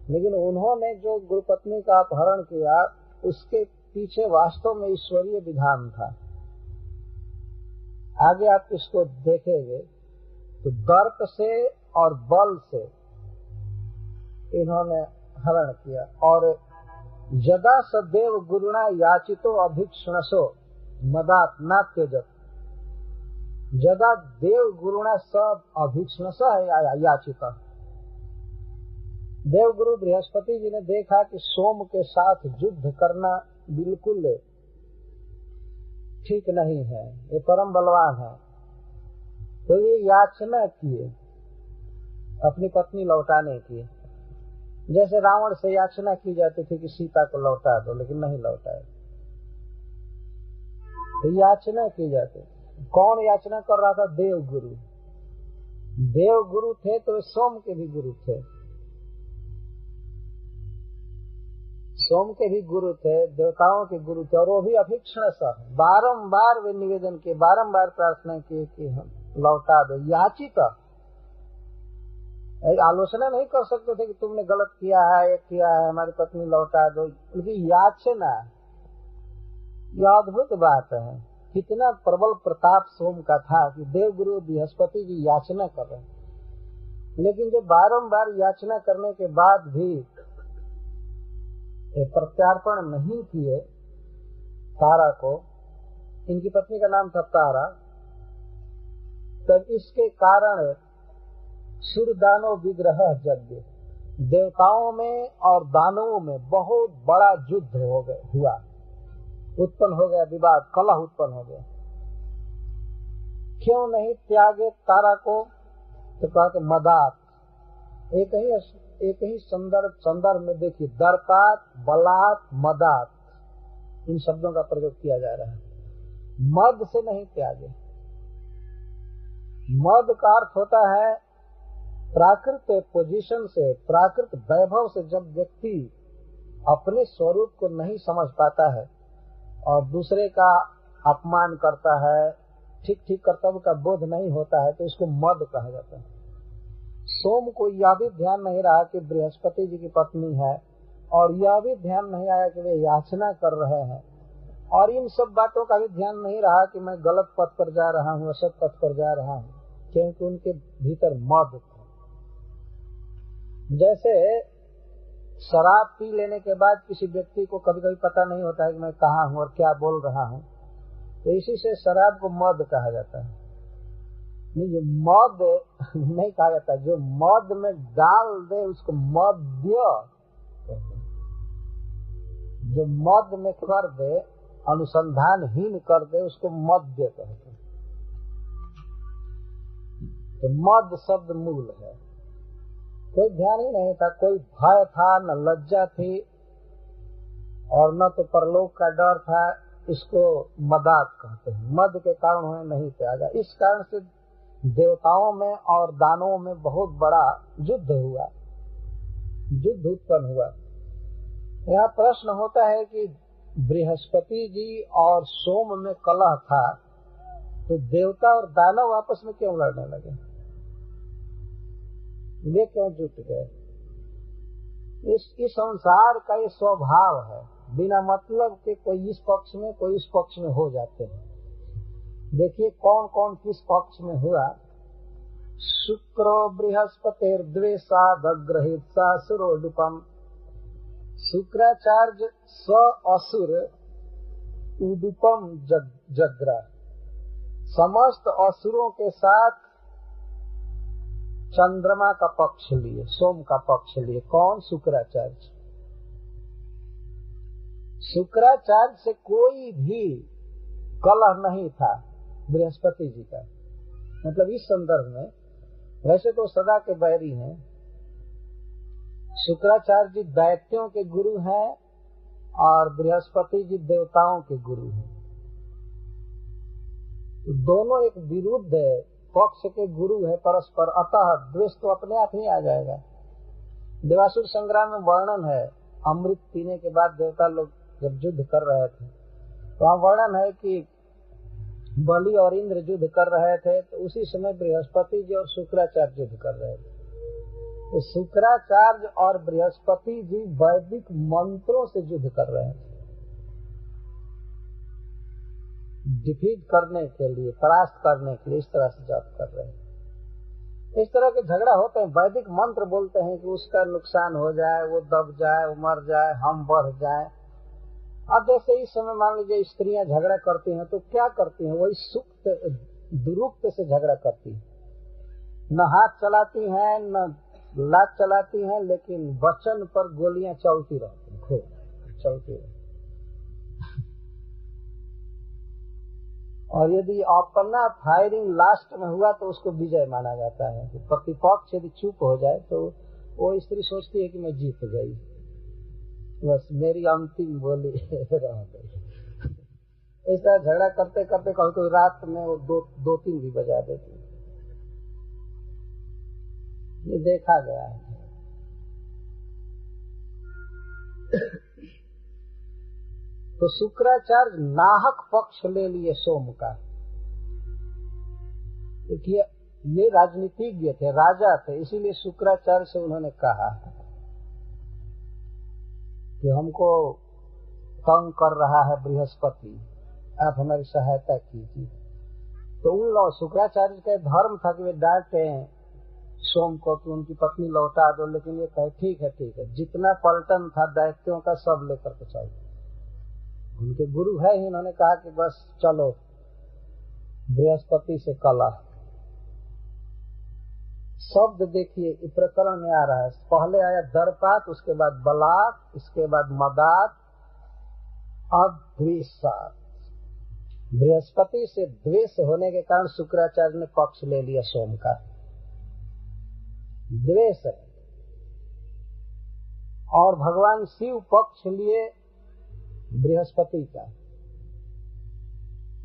लेकिन उन्होंने जो गुरु पत्नी का अपहरण किया उसके पीछे वास्तव में ईश्वरीय विधान था। आगे आप इसको देखेंगे तो दर्प से और बल से इन्होंने हरण किया। और यदा सदेव गुरुणा याचितो अभिक्षणसो मदात न त्यजत, यदा देव गुरुणा सब अभिक्षणस याचिता। देव गुरु बृहस्पति जी ने देखा कि सोम के साथ युद्ध करना बिल्कुल ठीक नहीं है, ये परम बलवान है, तो ये याचना किए अपनी पत्नी लौटाने की। जैसे रावण से याचना की जाती थी कि सीता को लौटा दो, लेकिन नहीं लौटाए, तो याचना की जाती। कौन याचना कर रहा था? देव गुरु। देव गुरु थे तो सोम के भी गुरु थे, सोम के भी गुरु थे, देवताओं के गुरु थे, और वो भी अभिक्षण सा। बारंबार वे निवेदन किए, बारंबार प्रार्थना की कि हम लौटा दो। याचित आलोचना नहीं कर सकते थे कि तुमने गलत किया है, हमारी पत्नी लौटा दो। उनकी याचना, यह अद्भुत बात है। कितना प्रबल प्रताप सोम का था कि देव गुरु बृहस्पति जी याचना कर रहे हैं। लेकिन जो बारंबार याचना करने के बाद भी प्रत्यार्पण नहीं किए तारा को, इनकी पत्नी का नाम था तारा, तब इसके कारण सुर दानव विग्रह यज्ञ, देवताओं में और दानवों में बहुत बड़ा युद्ध हुआ, उत्पन्न हो गया, विवाद, कलह उत्पन्न हो गया। क्यों नहीं त्यागे तारा को? तो कहते मदात। एक ही संदर्भ में देखिए, दर्पात, बलात्, मदात, इन शब्दों का प्रयोग किया जा रहा है। मद से नहीं त्यागे। मद का अर्थ होता है प्राकृत पोजीशन से, प्राकृत वैभव से जब व्यक्ति अपने स्वरूप को नहीं समझ पाता है और दूसरे का अपमान करता है, ठीक कर्तव्य का बोध नहीं होता है, तो इसको मद कहा जाता है। सोम को यह भी ध्यान नहीं रहा कि बृहस्पति जी की पत्नी है, और यह भी ध्यान नहीं आया कि वे याचना कर रहे हैं, और इन सब बातों का भी ध्यान नहीं रहा कि मैं गलत पथ पर जा रहा हूँ, असत पथ पर जा रहा हूँ, क्योंकि उनके भीतर मद था। जैसे शराब पी लेने के बाद किसी व्यक्ति को कभी कभी पता नहीं होता है कि मैं कहाँ हूँ और क्या बोल रहा हूँ, तो इसी से शराब को मद कहा जाता है। नहीं, जो मद नहीं कहा जाता, जो मद में डाल दे उसको मद्य, जो मद में कर दे, अनुसंधानहीन कर दे, उसको मद्य कहते हैं। तो मद शब्द मूल है। कोई ध्यान ही नहीं था, कोई भय था, न लज्जा थी और न तो परलोक का डर था। इसको मदात कहते हैं। मद के कारण उन्हें नहीं त्यागा। इस कारण से देवताओं में और दानवों में बहुत बड़ा युद्ध हुआ, युद्ध उत्पन्न हुआ। यहाँ प्रश्न होता है कि बृहस्पति जी और सोम में कलह था, तो देवता और दानव आपस में क्यों लड़ने लगे? वे क्यों जुट गए? इस संसार का ये स्वभाव है, बिना मतलब के कोई इस पक्ष में कोई इस पक्ष में हो जाते हैं। देखिए कौन कौन किस पक्ष में हुआ। शुक्रो बृहस्पतिर्द्वेषादग्रहित सासुरोदुपम। शुक्राचार्य स्व असुर उदुपम जग्रा। समस्त असुरों के साथ चंद्रमा का पक्ष लिए, सोम का पक्ष लिए। कौन? शुक्राचार्य। शुक्राचार्य से कोई भी कलह नहीं था बृहस्पति जी का। मतलब इस संदर्भ में, वैसे तो सदा के बैरी हैं। शुक्राचार्य जी दैत्यों के गुरु हैं और बृहस्पति जी देवताओं के गुरु हैं। तो दोनों एक विरुद्ध पक्ष के गुरु है परस्पर, अतः द्वेष तो अपने आप ही आ जाएगा। देवासुर संग्राम में वर्णन है, अमृत पीने के बाद देवता लोग जब युद्ध कर रहे थे, तो वहाँ वर्णन है कि बलि और इंद्र युद्ध कर रहे थे, तो उसी समय बृहस्पति जी और शुक्राचार्य युद्ध कर रहे थे। तो शुक्राचार्य और बृहस्पति जी वैदिक मंत्रों से युद्ध कर रहे थे, डिफीट करने के लिए, परास्त करने के लिए, इस तरह से जाप कर रहे हैं। इस तरह के झगड़ा होते हैं। वैदिक मंत्र बोलते हैं कि उसका नुकसान हो जाए, वो दब जाए, वो मर जाए, हम बढ़ जाए। अब जैसे इस समय मान लीजिए स्त्रियां झगड़ा करती हैं, तो क्या करती हैं? वही सुक्त दुरुक्त से झगड़ा करती हैं। न हाथ चलाती हैं, न लात चलाती हैं, लेकिन वचन पर गोलियां चलती रहती हैं, खूब चलती रहती। और यदि अपना फायरिंग लास्ट में हुआ तो उसको विजय माना जाता है। तो प्रतिपक्ष यदि चुप हो जाए तो वो स्त्री सोचती है कि मैं जीत गई, बस मेरी अंतिम गोली रह गई। ऐसा झगड़ा करते करते कोई रात में वो दो तीन भी बजा देती है। ये देखा गया है। तो शुक्राचार्य नाहक पक्ष ले लिए सोम का। देखिए ये राजनीतिज्ञ थे, राजा थे, इसीलिए शुक्राचार्य से उन्होंने कहा कि हमको तंग कर रहा है बृहस्पति, आप हमारी सहायता कीजिए। तो उन लोग शुक्राचार्य का धर्म था कि वे डांटे सोम को कि उनकी पत्नी लौटा दो, लेकिन ये कहे ठीक है ठीक है, जितना पलटन था दैत्यों का सब लेकर के चलो। उनके गुरु है ही, उन्होंने कहा कि बस चलो बृहस्पति से कला। शब्द देखिए इस प्रकरण में आ रहा है, पहले आया दर्पात, उसके बाद बलात्, इसके बाद मदात, अब द्वेषात्। बृहस्पति से द्वेष होने के कारण शुक्राचार्य ने पक्ष ले लिया सोम का। द्वेष है। और भगवान शिव पक्ष लिए बृहस्पति का।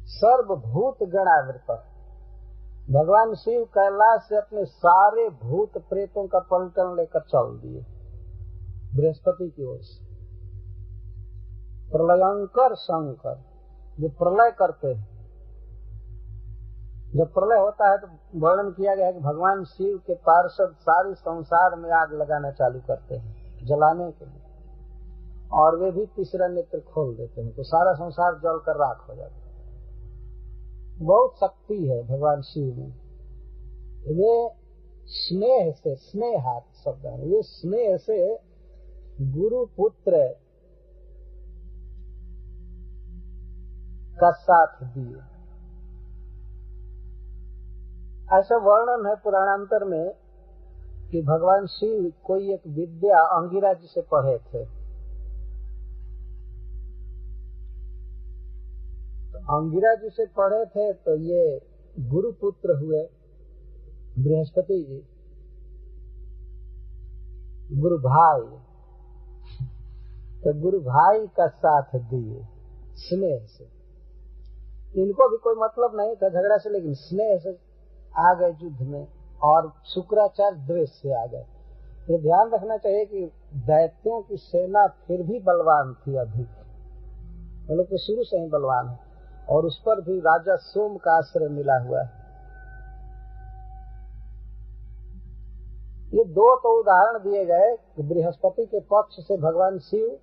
सर्वभूत गणावृत, भगवान शिव कैलाश से अपने सारे भूत प्रेतों का पलटन लेकर चल दिए बृहस्पति की ओर से। प्रलयंकर शंकर जो प्रलय करते हैं, जब प्रलय होता है तो वर्णन किया गया है कि भगवान शिव के पार्षद सारे संसार में आग लगाना चालू करते हैं जलाने के लिए, और वे भी तीसरा नेत्र खोल देते हैं तो सारा संसार जलकर राख हो जाता है। बहुत शक्ति है भगवान शिव में। वे स्नेह से, स्नेहात शब्द है, वे स्नेह से गुरु पुत्र का साथ दिए। ऐसा वर्णन है पुराणांतर में कि भगवान शिव कोई एक विद्या अंगिरा जी से पढ़े थे। अंगिरा जी से पढ़े थे तो ये गुरु पुत्र हुए। बृहस्पति जी गुरु भाई, तो गुरु भाई का साथ दिए स्नेह से। इनको भी कोई मतलब नहीं था झगड़ा से, लेकिन स्नेह से आ गए युद्ध में, और शुक्राचार्य द्वेष से आ गए। तो ध्यान रखना चाहिए कि दैत्यों की सेना फिर भी बलवान थी अधिक, वो लोग तो शुरू से ही बलवान है, और उस पर भी राजा सोम का आश्रय मिला हुआ है। ये दो तो उदाहरण दिए गए, बृहस्पति के पक्ष से भगवान शिव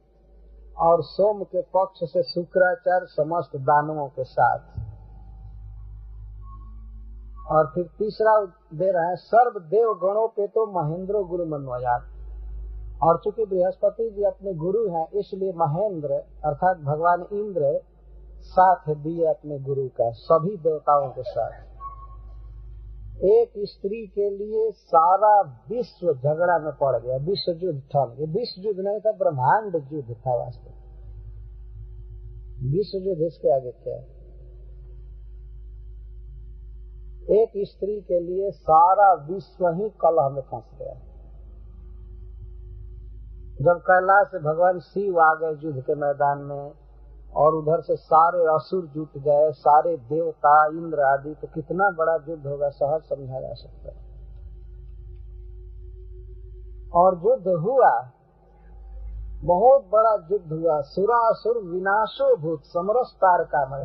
और सोम के पक्ष से शुक्राचार्य समस्त दानवों के साथ। और फिर तीसरा दे रहे हैं, सर्व देव गणों पे तो महेंद्रो गुरु मनोयात। और चूंकि बृहस्पति जी अपने गुरु हैं, इसलिए महेंद्र अर्थात भगवान इंद्र साथ दिए अपने गुरु का सभी देवताओं के साथ। एक स्त्री के लिए सारा विश्व झगड़ा में पड़ गया, विश्व युद्ध ठन गया। विश्व युद्ध नहीं था, ब्रह्मांड युद्ध था वास्तव। विश्व युद्ध इसके आगे क्या है? एक स्त्री के लिए सारा विश्व ही कलह में फंस गया। जब कैलाश से भगवान शिव आ गए युद्ध के मैदान में, और उधर से सारे असुर जुट गए, सारे देवता इंद्र आदि, तो कितना बड़ा युद्ध होगा सहज समझा जा सकता है। और युद्ध हुआ, बहुत बड़ा युद्ध हुआ। सुरासुर विनाशो भूत समरस तारकामय।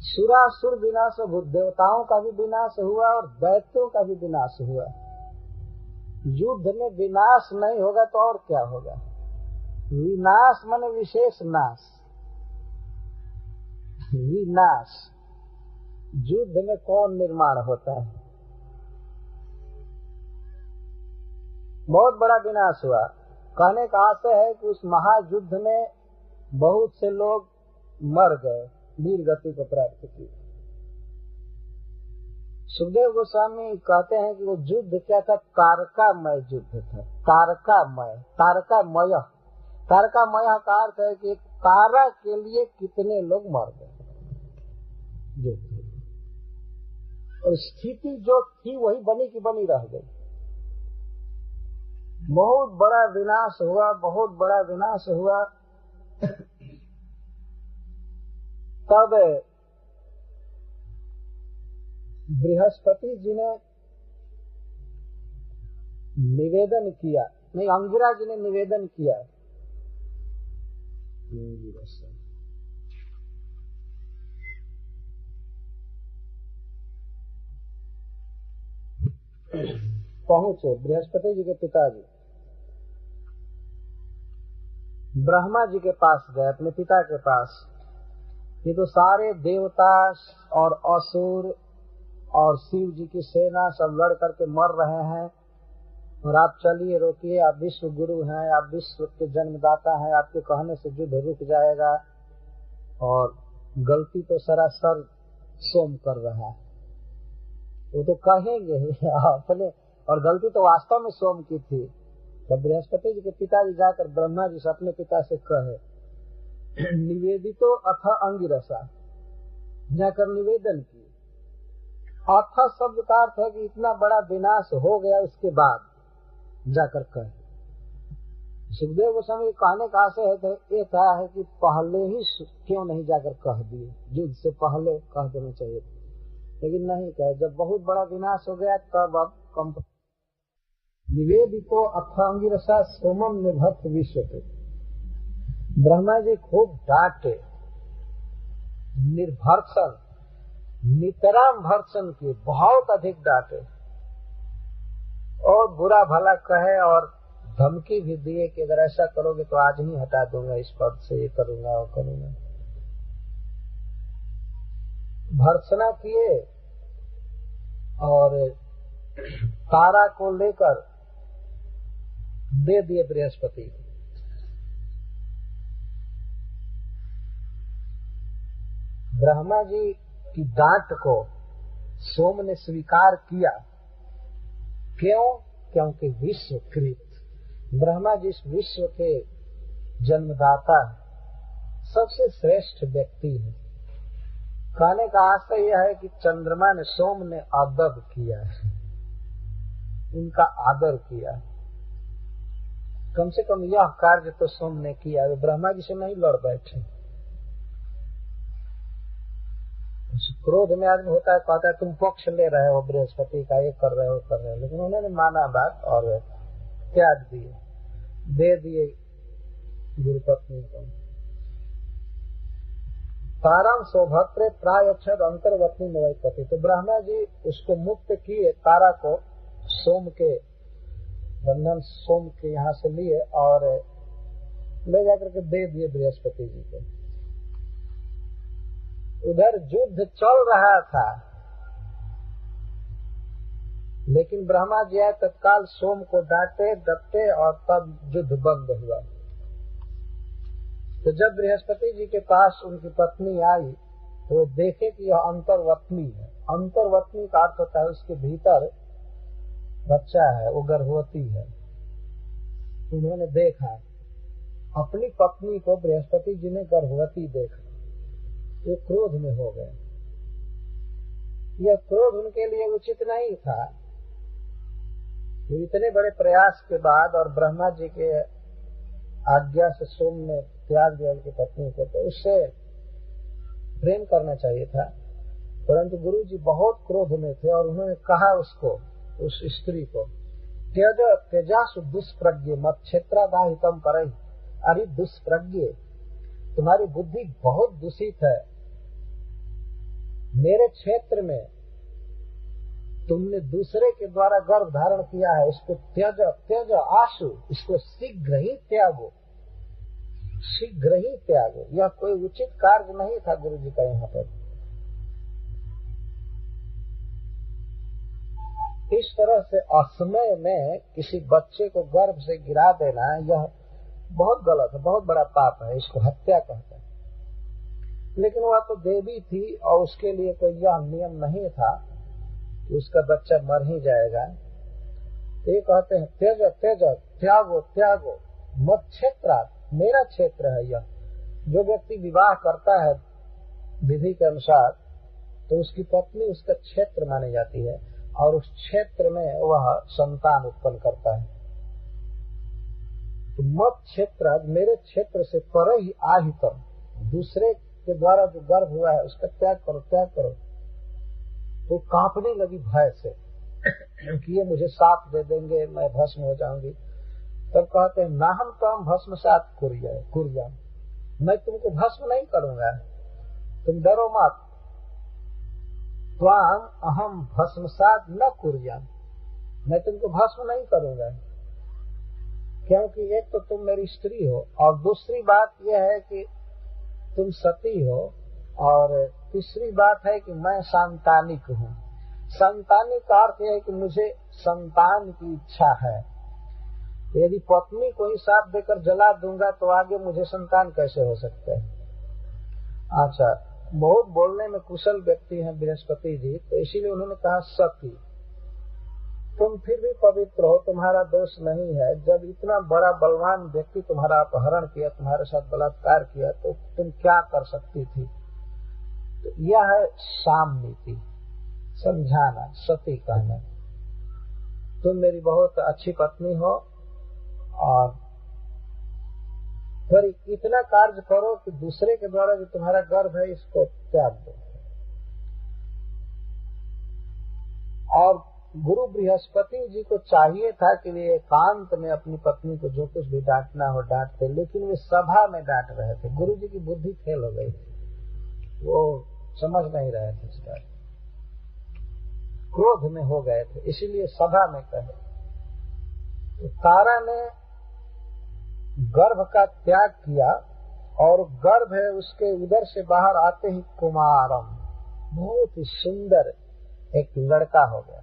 सुरासुर विनाशो भूत, देवताओं का भी विनाश हुआ और दैत्यों का भी विनाश हुआ। युद्ध में विनाश नहीं होगा तो और क्या होगा? विनाश माने विशेष नाश। विनाश, युद्ध में कौन निर्माण होता है? बहुत बड़ा विनाश हुआ। कहने का आशय है कि उस महायुद्ध में बहुत से लोग मर गए, वीर गति को प्राप्त की। सुखदेव गोस्वामी कहते हैं कि वो युद्ध क्या था? तारकामय युद्ध था। तारकामय, तारकामय, तारकामय का अर्थ है कि तारा के लिए कितने लोग मर गए। और स्थिति जो थी वही बनी की बनी रह गई। बहुत बड़ा विनाश हुआ, बहुत बड़ा विनाश हुआ। तब बृहस्पति जी ने निवेदन किया, नहीं अंगिरा जी ने निवेदन किया। पहुंचे बृहस्पति जी के पिताजी ब्रह्मा जी के पास गए, अपने पिता के पास। ये तो सारे देवता और असुर और शिव जी की सेना सब लड़ करके मर रहे हैं, और आप चलिए रोकिए, आप विश्व गुरु हैं, आप विश्व के जन्मदाता हैं, आपके कहने से युद्ध रुक जाएगा। और गलती तो सरासर सोम कर रहा है, वो तो कहेंगे अपने, और गलती तो वास्तव में सोम की थी। तो बृहस्पति जी के पिताजी जाकर ब्रह्मा जी से अपने पिता से कहे, निवेदितो अथ अंगिरसा, जाकर निवेदन किए। अथ शब्द का अर्थ है कि इतना बड़ा विनाश हो गया, उसके बाद जाकर कहे। सुखदेव गोस्वामी कहने का आशय है ये था है कि पहले ही क्यों नहीं जाकर कह दिए, युद्ध से पहले कह देना चाहिए, लेकिन नहीं कहे। जब बहुत बड़ा विनाश हो गया तब अब कम। निवेदितो अथ अंगिरसा सोमम निभत विश्वते। ब्रह्मा जी खूब डांटे, निर्भर्सन, नितराम भर्सन किए, बहुत अधिक डांटे और बुरा भला कहे, और धमकी भी दिए कि अगर ऐसा करोगे तो आज ही हटा दूंगा इस पद से, ये करूंगा वो करूंगा। भर्त्सना किए और तारा को लेकर दे दिए बृहस्पति को। ब्रह्मा जी की डांट को सोम ने स्वीकार किया। क्यों? क्योंकि विश्वकृत, ब्रह्मा जी इस विश्व के जन्मदाता, सबसे श्रेष्ठ व्यक्ति है। कहने का आशय यह है कि चंद्रमा ने, सोम ने अदब किया है, उनका आदर किया। कम से कम यह कार्य तो सोम ने किया, वे ब्रह्मा जी से नहीं लड़ बैठे। क्रोध में आदमी होता है, कहता है तुम पक्ष ले रहे हो बृहस्पति का, ये कर रहे हो कर रहे हो, लेकिन उन्होंने माना बात और त्याग दिए, दे दिए गुरुपत्नी को। ताराम सौभद्रे प्रायच्छद अंतर्वत्नी नवैपति, तो ब्रह्मा जी उसको मुक्त किए, तारा को सोम के बंधन, सोम के यहाँ से लिए और ले जाकर के दे दिए बृहस्पति जी को। उधर युद्ध चल रहा था, लेकिन ब्रह्मा जी आए, तत्काल सोम को डांटे डटे और तब युद्ध बंद हुआ। तो जब बृहस्पति जी के पास उनकी पत्नी आई तो देखे कि यह अंतर्वत्नी है। अंतर्वत्नी का अर्थ होता है उसके भीतर बच्चा है, वो गर्भवती है। उन्होंने देखा अपनी पत्नी को, बृहस्पति जी ने गर्भवती देखा, वो क्रोध में हो गए। यह क्रोध उनके लिए उचित नहीं था। इतने बड़े प्रयास के बाद और ब्रह्मा जी के आज्ञा से सोम ने त्याग दिया उनकी पत्नी को, तो उससे प्रेम करना चाहिए था, परंतु गुरु जी बहुत क्रोध में थे और उन्होंने कहा उसको, उस स्त्री को, तेजासु दुष्प्रज्ञ मत क्षेत्रादाहितम परहि। अरे दुष्प्रज्ञ, तुम्हारी बुद्धि बहुत दूषित है, मेरे क्षेत्र में तुमने दूसरे के द्वारा गर्भ धारण किया है, इसको त्यज त्यज आशु, इसको शीघ्र ही त्यागो, शीघ्र ही त्यागो। यह कोई उचित कार्य नहीं था गुरु जी का यहाँ पर। इस तरह से असमय में किसी बच्चे को गर्भ से गिरा देना, यह बहुत गलत है, बहुत बड़ा पाप है, इसको हत्या कहते हैं। लेकिन वह तो देवी थी और उसके लिए कोई यह नियम नहीं था कि उसका बच्चा मर ही जाएगा। ये कहते हैं त्यज त्यज, त्यागो त्यागो मत क्षेत्र, मेरा क्षेत्र है यह। जो व्यक्ति विवाह करता है विधि के अनुसार तो उसकी पत्नी उसका क्षेत्र मानी जाती है और उस क्षेत्र में वह संतान उत्पन्न करता है। तो मत क्षेत्र, मेरे क्षेत्र से पर ही आहितम, दूसरे के द्वारा जो गर्भ हुआ है उसका त्याग करो त्याग करो। तो कांपने लगी भय से कि ये मुझे साथ दे देंगे, मैं भस्म हो जाऊंगी। तब कहते हैं ना हम तो हम भस्म साथ कुरिया, मैं तुमको भस्म नहीं करूंगा, तुम डरो मत। त्वाम अहम भस्म साथ न कुरिया, मैं तुमको भस्म नहीं करूंगा, क्योंकि एक तो तुम मेरी स्त्री हो और दूसरी बात यह है कि तुम सती हो और तीसरी बात है कि मैं संतानिक हूँ। संतानिक का अर्थ है कि मुझे संतान की इच्छा है। यदि पत्नी को ही साथ देकर जला दूंगा तो आगे मुझे संतान कैसे हो सकता है। अच्छा, बहुत बोलने में कुशल व्यक्ति हैं बृहस्पति जी, तो इसीलिए उन्होंने कहा सती तुम फिर भी पवित्र हो, तुम्हारा दोष नहीं है। जब इतना बड़ा बलवान व्यक्ति तुम्हारा अपहरण किया, तुम्हारे साथ बलात्कार किया, तो तुम क्या कर सकती थी। तो यह है साम नीति, समझाना, सती कहना। तुम मेरी बहुत अच्छी पत्नी हो और फिर इतना कार्य करो कि दूसरे के द्वारा जो तुम्हारा गर्भ है इसको त्याग दो। और गुरु बृहस्पति जी को चाहिए था कि वे एकांत में अपनी पत्नी को जो कुछ भी डांटना हो डांटते, लेकिन वे सभा में डांट रहे थे। गुरु जी की बुद्धि फेल हो गई थी, वो समझ नहीं रहे थे इसका, क्रोध में हो गए थे, इसीलिए सभा में कहे। तो तारा ने गर्भ का त्याग किया और गर्भ है उसके उदर से बाहर आते ही कुमारम, बहुत ही सुंदर एक लड़का हो गया,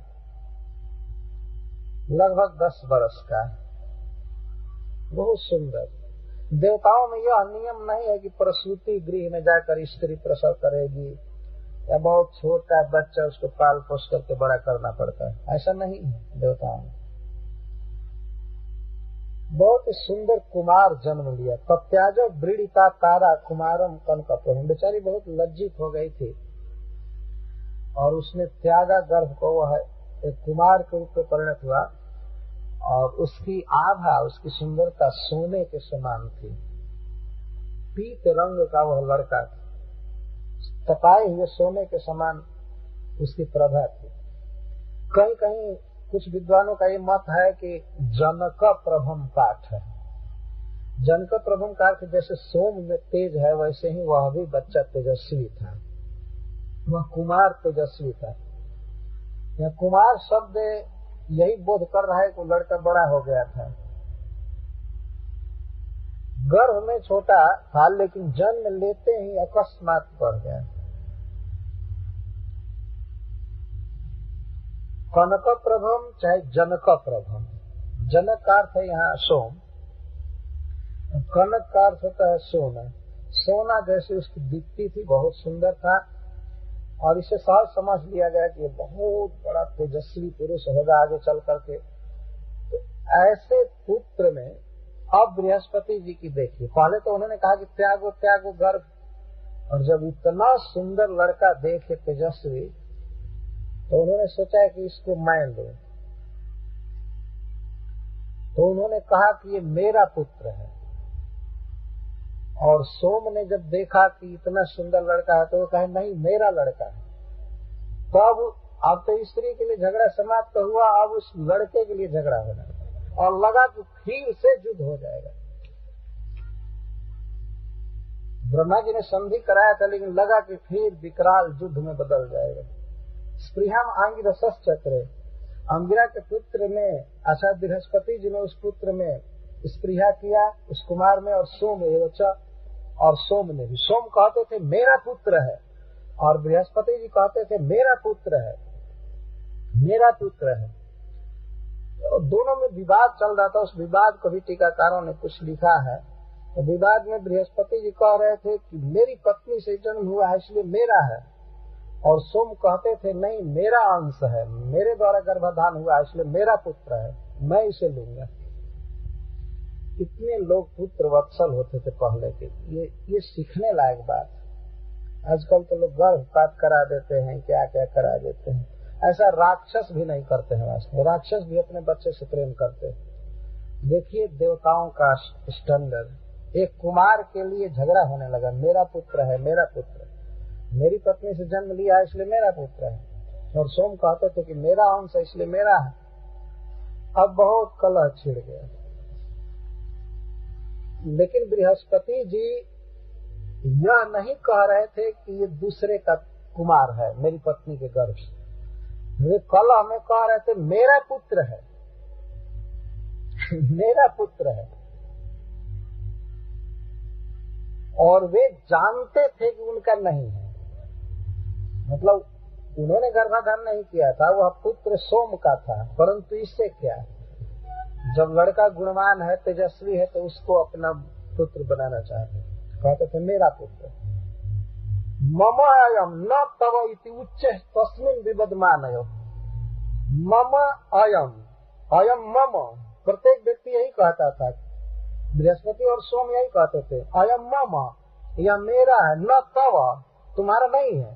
लगभग 10 वर्ष का, बहुत सुंदर। देवताओं में यह नियम नहीं है कि प्रसूति गृह में जाकर स्त्री प्रसव करेगी या बहुत छोटा बच्चा उसको पाल पोस करके बड़ा करना पड़ता है, ऐसा नहीं है देवताओं में। बहुत ही सुंदर कुमार जन्म लिया। तत्याज वृणिता तारा कुमारम कनकप्रभम, बेचारी बहुत लज्जित हो गई थी और उसने त्यागा गर्भ को, वह एक कुमार के रूप में परिणत हुआ और उसकी आभा, उसकी सुंदरता सोने के समान थी। पीत रंग का वह लड़का था, तपाए हुए सोने के समान उसकी प्रभा थी। कहीं कहीं कुछ विद्वानों का ये मत है कि जनक प्रभम पाठ है। जनक प्रभम का अर्थ जैसे सोम में तेज है, वैसे ही वह भी बच्चा तेजस्वी था, वह कुमार तेजस्वी था। यह कुमार शब्द यही बोध कर रहा है कि लड़का बड़ा हो गया था। गर्भ में छोटा था लेकिन जन्म लेते ही अकस्मात बढ़ गया। कनक प्रभम चाहे जनक प्रभम, जनक का अर्थ है यहाँ सोम, कनक का अर्थ होता है सोना। सोना जैसे उसकी दीप्ति थी, बहुत सुंदर था और इसे सहज समझ लिया गया कि ये बहुत बड़ा तेजस्वी पुरुष होगा आगे चल करके। तो ऐसे पुत्र में अब बृहस्पति जी की देखिए, पहले तो उन्होंने कहा कि त्यागो त्यागो गर्भ, और जब इतना सुंदर लड़का देखे तेजस्वी, तो उन्होंने सोचा कि इसको मैं लूं। तो उन्होंने कहा कि ये मेरा पुत्र है। और सोम ने जब देखा कि इतना सुंदर लड़का है तो वो कहे नहीं मेरा लड़का है। तो अब तो स्त्री के लिए झगड़ा समाप्त हुआ, अब उस लड़के के लिए झगड़ा होना, और लगा कि फिर से युद्ध हो जाएगा। ब्रह्मा जी ने संधि कराया था लेकिन लगा कि फिर विकराल युद्ध में बदल जाएगा। स्पृहाम आंगिरसस् चक्रे, अंगिरा के पुत्र में अच्छा बृहस्पति जी ने उस पुत्र में स्पृहा किया, उस कुमार में, और सोम एवच, और सोम ने भी, सोम कहते थे मेरा पुत्र है और बृहस्पति जी कहते थे मेरा पुत्र है, मेरा पुत्र है। तो दोनों में विवाद चल रहा था। उस विवाद को भी टीकाकारों ने कुछ लिखा है। तो विवाद में बृहस्पति जी कह रहे थे कि मेरी पत्नी से जन्म हुआ है इसलिए मेरा है, और सोम कहते थे नहीं मेरा अंश है, मेरे द्वारा गर्भाधान हुआ है इसलिए मेरा पुत्र है, मैं इसे लूंगा। इतने लोग पुत्र वत्सल होते थे पहले के। ये सीखने लायक बात। आजकल तो लोग गर्भपात करा देते हैं, क्या क्या करा देते हैं। ऐसा राक्षस भी नहीं करते हैं। वास्तव में राक्षस भी अपने बच्चे से प्रेम करते हैं। देखिए देवताओं का स्टैंडर्ड। एक कुमार के लिए झगड़ा होने लगा, मेरा पुत्र है, मेरा पुत्र है, मेरी पत्नी से जन्म लिया है इसलिए मेरा पुत्र है, और सोम कहते थे कि मेरा अंश है इसलिए मेरा है। अब बहुत कलह छिड़ गया। लेकिन बृहस्पति जी यह नहीं कह रहे थे कि ये दूसरे का कुमार है मेरी पत्नी के गर्भ से। वे कलह में कह रहे थे मेरा पुत्र है मेरा पुत्र है। और वे जानते थे कि उनका नहीं है, मतलब उन्होंने गर्भाधान नहीं किया था, वह पुत्र सोम का था। परंतु इससे क्या, जब लड़का गुणवान है, तेजस्वी है, तो उसको अपना पुत्र बनाना चाहते, कहते थे मेरा पुत्र। मम अयम न तव इति उच्च तस्मिन् विबदमानयो। मम अयम, अयम मम, प्रत्येक व्यक्ति यही कहता था। बृहस्पति और सोम यही कहते थे अयम मम, यह मेरा है, न तव, तुम्हारा नहीं है।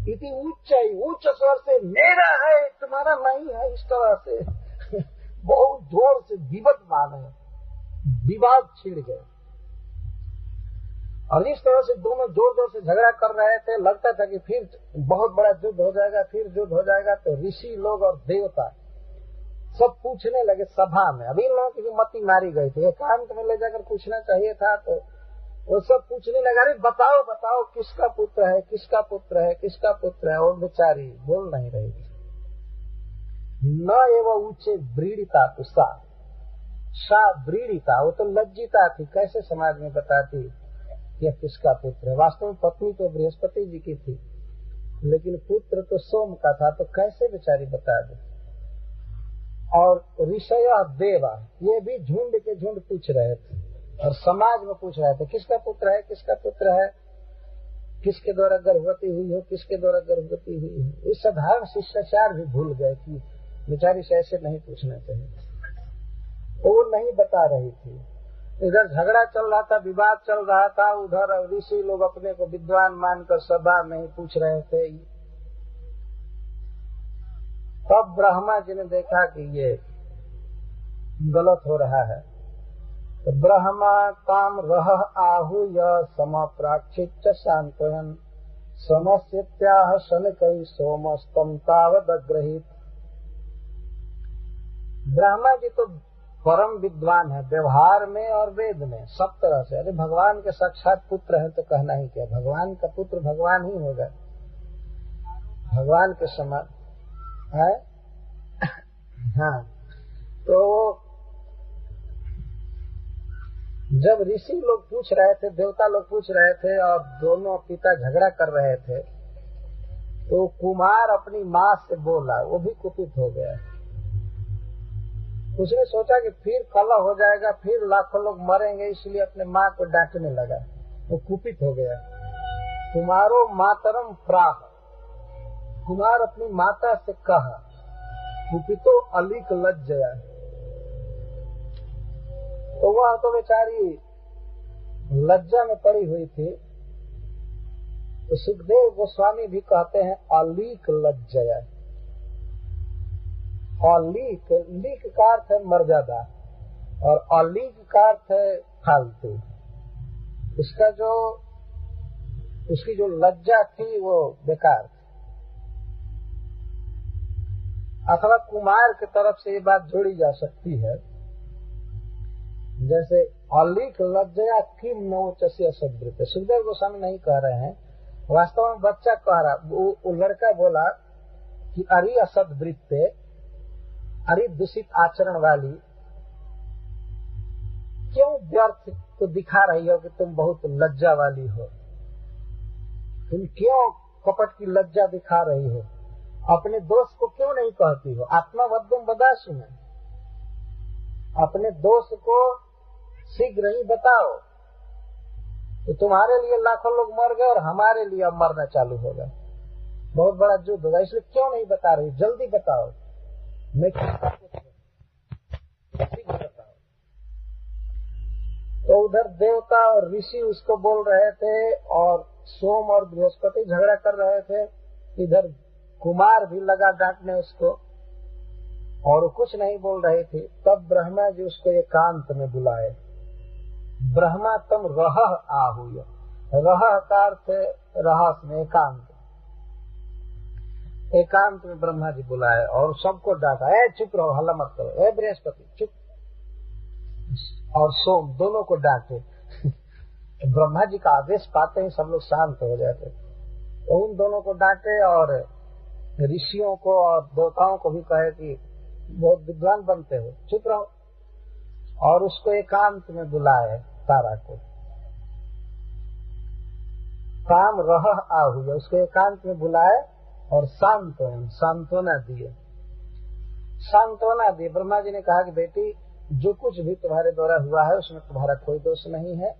इति उच्च स्वर से मेरा है तुम्हारा नहीं है, इस तरह से बहुत जोर से विबदमान है, विवाद छिड़ गए। और इस तरह से दोनों जोर जोर से झगड़ा कर रहे थे। लगता था कि फिर बहुत बड़ा युद्ध हो जाएगा, फिर युद्ध हो जाएगा। तो ऋषि लोग और देवता सब पूछने लगे सभा में। अभी इन लोगों की मति मारी गई थी, एकांत में ले जाकर पूछना चाहिए था। तो वो सब पूछने लगा, अरे बताओ बताओ किसका पुत्र है, किसका पुत्र है, किसका पुत्र है। और बेचारी बोल नहीं रही थी। न एवं ऊंचे ब्रीड़िता तुषा सा ब्रीड़िता, वो तो लज्जिता थी, कैसे समाज में बताती यह किसका पुत्र है। वास्तव में पत्नी तो बृहस्पति जी की थी, लेकिन पुत्र तो सोम का था, तो कैसे बेचारी बता दे। और ऋषय देवा, ये भी झुंड के झुंड पूछ रहे थे और समाज में पूछ रहे थे किसका पुत्र है, किसका पुत्र है, किसके द्वारा गर्भवती हुई हो, किसके द्वारा गर्भवती हुई हो। इस साधारण शिष्टाचार भी भूल गए कि बेचारी से ऐसे नहीं पूछना चाहिए, तो वो नहीं बता रही थी। इधर झगड़ा चल रहा था, विवाद चल रहा था, उधर ऋषि लोग अपने को विद्वान मानकर सभा में ही पूछ रहे थे तब ब्रह्मा जी ने देखा कि ये गलत हो रहा है, तो ब्रह्मा काम रह आहूय समप्राक्षित सांत्वयन् समस्याह शनकई सोमस्तम तावदग्रहित। ब्रह्मा जी तो परम विद्वान है व्यवहार में और वेद में, सब तरह से। अरे भगवान के साक्षात पुत्र है तो कहना ही क्या, भगवान का पुत्र भगवान ही होगा, भगवान के समान है। हाँ, तो जब ऋषि लोग पूछ रहे थे, देवता लोग पूछ रहे थे और दोनों पिता झगड़ा कर रहे थे, तो कुमार अपनी माँ से बोला, वो भी कुपित हो गया। उसने सोचा कि फिर कलह हो जाएगा, फिर लाखों लोग मरेंगे, इसलिए अपने माँ को डांटने लगा। वो कुपित हो गया। कुमारो मातरम प्राह, कुमार अपनी माता से कहा, कुपितो अलिक लज्जया। तो वह तो बेचारी लज्जा में पड़ी हुई थी। तो सुखदेव गोस्वामी भी कहते हैं अलीक लज्जया। अलीक, लीक का अर्थ है मर्यादा और अलीक का अर्थ है फालतू। उसकी जो लज्जा थी वो बेकार थी। अथवा कुमार की तरफ से ये बात जोड़ी जा सकती है, जैसे अलीक लज्जया किम नोचस्य सदृत। सुखदेव गोस्वामी नहीं कह रहे हैं, वास्तव में बच्चा कह रहा, वो लड़का बोला कि अरे असदवृत्ते, अरे दूषित आचरण वाली, क्यों व्यर्थ को दिखा रही हो कि तुम बहुत लज्जा वाली हो, तुम क्यों कपट की लज्जा दिखा रही हो, अपने दोष को क्यों नहीं कहती हो। आत्मवद्यम बदासु में अपने दोष को शीघ्र ही बताओ, तो तुम्हारे लिए लाखों लोग मर गए और हमारे लिए अब मरना चालू होगा, बहुत बड़ा युद्ध होगा, इसलिए क्यों नहीं बता रही, जल्दी बताओ, मैं शीघ्र बताओ। तो उधर देवता और ऋषि उसको बोल रहे थे और सोम और बृहस्पति झगड़ा कर रहे थे, इधर कुमार भी लगा डांटने उसको और वो कुछ नहीं बोल रही थी। तब ब्रह्मा जी उसको एकांत में बुलाए। ब्रह्मा तम रह आहूय, रह का अर्थ रहस्य में एकांत, एकांत में ब्रह्मा जी बुलाए और सबको डांटा, ए चुप रहो, हल्ला मत करो, ए बृहस्पति चुप, और सोम दोनों को डांटे। ब्रह्मा जी का आदेश पाते ही सब लोग शांत हो जाते। तो उन दोनों को डांटे और ऋषियों को और देवताओं को भी कहे कि बहुत विद्वान बनते हो, चुप रहो, और उसको एकांत में बुलाए तारा को। काम रह आहूय, उसको एकांत में बुलाए और सांत्वना दिए। सांत्वना दिए। ब्रह्मा जी ने कहा कि बेटी, जो कुछ भी तुम्हारे द्वारा हुआ है उसमें तुम्हारा कोई दोष नहीं है।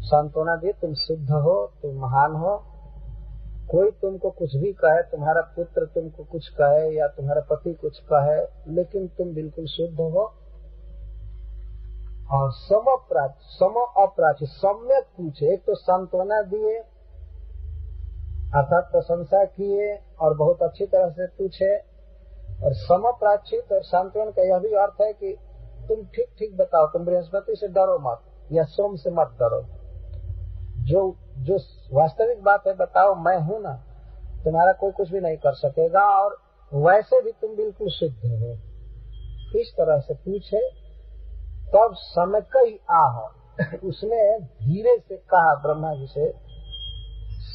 सांत्वना दिए, तुम शुद्ध हो, तुम महान हो। कोई तुमको कुछ भी कहे, तुम्हारा पुत्र तुमको कुछ कहे या तुम्हारा पति कुछ कहे, लेकिन तुम बिल्कुल शुद्ध हो। और सम अपराची, सम्यक पूछे। एक तो सांत्वना दिए अर्थात प्रशंसा किए और बहुत अच्छी तरह से पूछे, और समप्राचित और सांत्वन का यह भी अर्थ है कि तुम ठीक ठीक बताओ, तुम बृहस्पति से डरो मत या सोम से मत डरो, जो वास्तविक बात है बताओ, मैं हूं ना, तुम्हारा कोई कुछ भी नहीं कर सकेगा, और वैसे भी तुम बिल्कुल शुद्ध हो। इस तरह से पूछे। तब समकई आह, उसने धीरे से कहा ब्रह्मा जी से,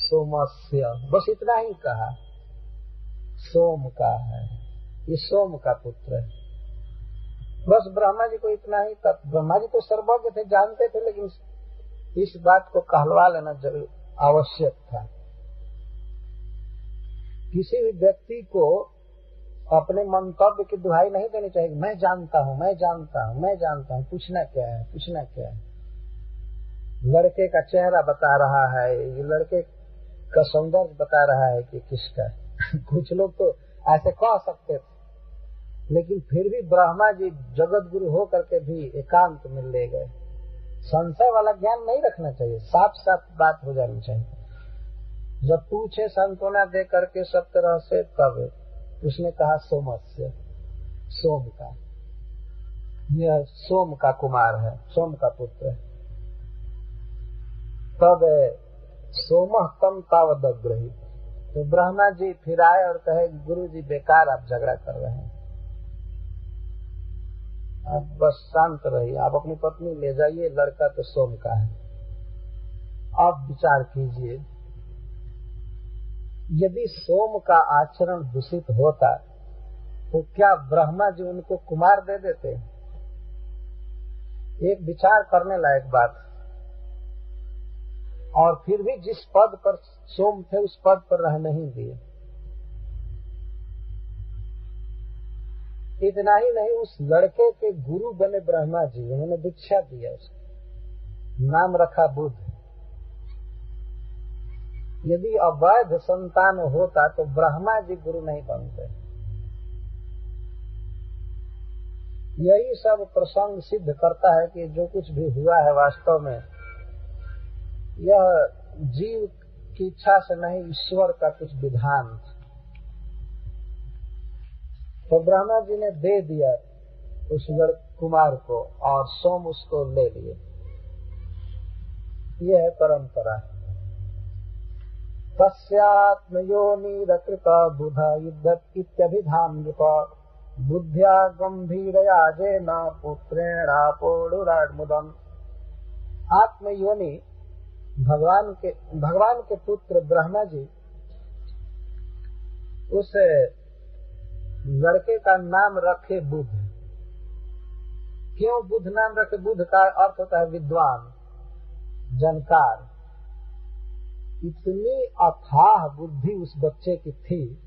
सोमस्य, बस इतना ही कहा, सोम का है, ये सोम का पुत्र है। बस ब्रह्मा जी को इतना ही। ब्रह्मा जी तो सर्वज्ञ थे, जानते थे, लेकिन इस बात को कहलवा लेना जरूर आवश्यक था। किसी भी व्यक्ति को अपने मंतव्य की दुहाई नहीं देनी चाहिए, मैं जानता हूँ, मैं जानता हूँ, मैं जानता हूँ। पूछना क्या है, पूछना क्या है। लड़के का चेहरा बता रहा है, ये लड़के का सौंदर्य बता रहा है कि किसका है। कुछ लोग तो ऐसे कह सकते थे, लेकिन फिर भी ब्रह्मा जी जगत गुरु हो करके भी एकांत में ले गए। संशय वाला ज्ञान नहीं रखना चाहिए, साफ साफ बात हो जानी चाहिए। जब पूछे सांत्वना दे करके सब तरह से, तब उसने कहा सोमस्य, सोम का, यह सोम का कुमार है, सोम का पुत्र है। तब सोमः तम तावदग्रही, तो ब्रह्मा जी फिर आए और कहे गुरु जी बेकार आप झगड़ा कर रहे हैं, आप बस शांत रहिए, आप अपनी पत्नी ले जाइए, लड़का तो सोम का है। आप विचार कीजिए, यदि सोम का आचरण दूषित होता तो क्या ब्रह्मा जी उनको कुमार दे देते? एक विचार करने लायक बात। और फिर भी जिस पद पर सोम थे उस पद पर रह नहीं दिए। इतना ही नहीं, उस लड़के के गुरु बने ब्रह्मा जी, उन्होंने दीक्षा दिया, उसको नाम रखा बुद्ध। यदि अवैध संतान होता तो ब्रह्मा जी गुरु नहीं बनते। यही सब प्रसंग सिद्ध करता है कि जो कुछ भी हुआ है वास्तव में यह जीव की इच्छा से नहीं, ईश्वर का कुछ विधान था। तो ब्रह्मा जी ने दे दिया उस कुमार को और सोम उसको ले लिए। यह है परंपरा। तस्यात्मयोनिरकृत बुधा युद्धत इत्यभिधान बुद्ध्या गंभीरया जेन पुत्रेणापोडुराड्मुदम्। आत्मयोनि भगवान के पुत्र ब्रह्मा जी उस लड़के का नाम रखे बुध। क्यों बुध नाम रखे? बुध का अर्थ होता है विद्वान, जानकार। इतनी अथाह बुद्धि उस बच्चे की थी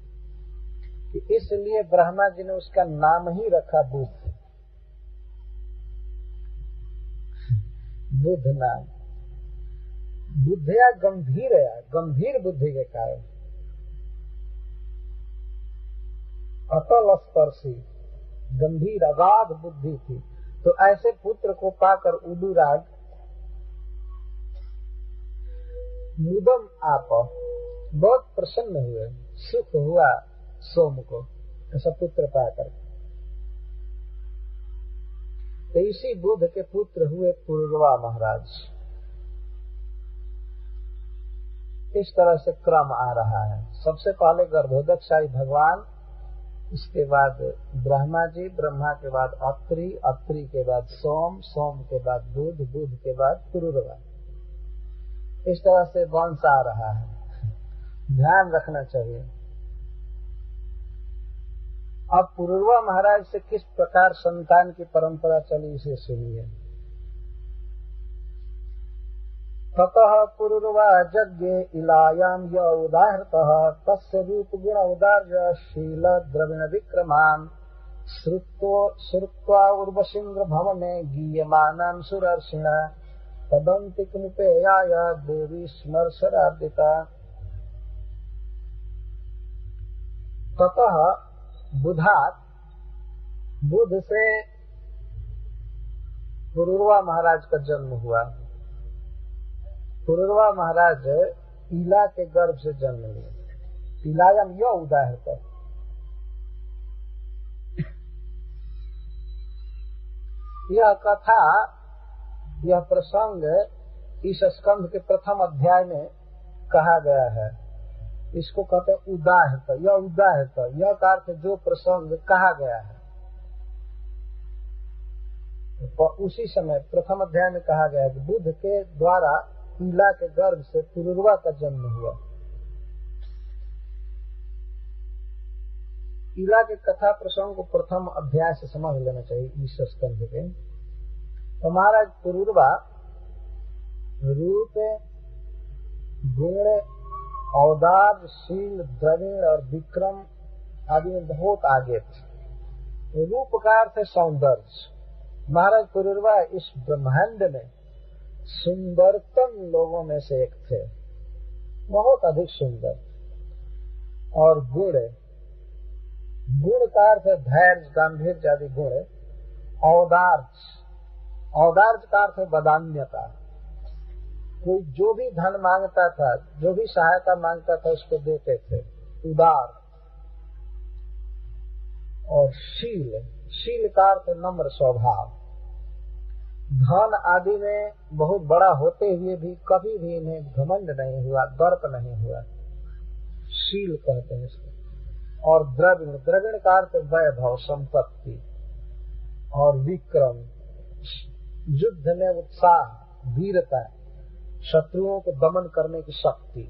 कि इसलिए ब्रह्मा जी ने उसका नाम ही रखा बुध। बुध नाम बुद्धया गंभीरया, गंभीर बुद्धि के कारण, अतल स्पर्शी, गंभीर अगाध बुद्धि थी। तो ऐसे पुत्र को पाकर उडुराग मुदम आप बहुत प्रसन्न हुए, सुख हुआ सोम को ऐसा पुत्र पाकर। तो इसी बुध के पुत्र हुए पुरुरवा महाराज। इस तरह से क्रम आ रहा है। सबसे पहले गर्भोदकशाही भगवान, उसके बाद ब्रह्मा जी, ब्रह्मा के बाद अत्रि, अत्रि के बाद सोम, सोम के बाद बुध, बुध के बाद पुरुरवा। इस तरह से वंश आ रहा है, ध्यान रखना चाहिए। अब पुरुरवा महाराज से किस प्रकार संतान की परंपरा चली इसे सुनिए। ततः पुरुरवा यज्ञे इलायाम य उदाहृतः तस्य रूप गुण उदार्य शील द्रविण विक्रमान श्रुत्वा उर्वशीन्द्र भवने गीयमानान् सुरर्षिणा तदन्तिकमुपेयाय देवी स्मर्शरार्दिता। ततः बुधात, बुध से पुरुरवा महाराज का जन्म हुआ। पुरुरवा महाराज इला के गर्भ से जन्म लिए। इलायम यह उदाहृत। यह कथा, यह प्रसंग इस स्कंध के प्रथम अध्याय में कहा गया है। इसको कहते हैं उदाहृत। यह उदाहृत, यह का अर्थ जो प्रसंग कहा गया है। तो उसी समय प्रथम अध्याय में कहा गया है कि बुध के द्वारा इला के गर्भ से पुरुरवा का जन्म हुआ। इला के कथा प्रसंग को प्रथम अध्याय से समझ लेना चाहिए इस स्कंध के। तो महाराज पुरुरवा रूप, गुण, औदार्य, शील, द्रविण और विक्रम आदि में बहुत आगे थे। रूप का अर्थ है सौंदर्य। महाराज पुरुरवा इस ब्रह्मांड में सुंदरतम लोगों में से एक थे, बहुत अधिक सुंदर। और गुण, गुण का अर्थ है धैर्य, गांधीर्य आदि गुण। औदार्य, औदार्य का अर्थ है बदान्यता। कोई जो भी धन मांगता था, जो भी सहायता मांगता था उसको देते थे, उदार। और शील का अर्थ नम्र स्वभाव। धन आदि में बहुत बड़ा होते हुए भी कभी भी इन्हें घमंड नहीं हुआ, दर्प नहीं हुआ, शील कहते हैं इसको। और द्रविण का अर्थ वैभव, संपत्ति और विक्रम, युद्ध में उत्साह, वीरता, शत्रुओं को दमन करने की शक्ति।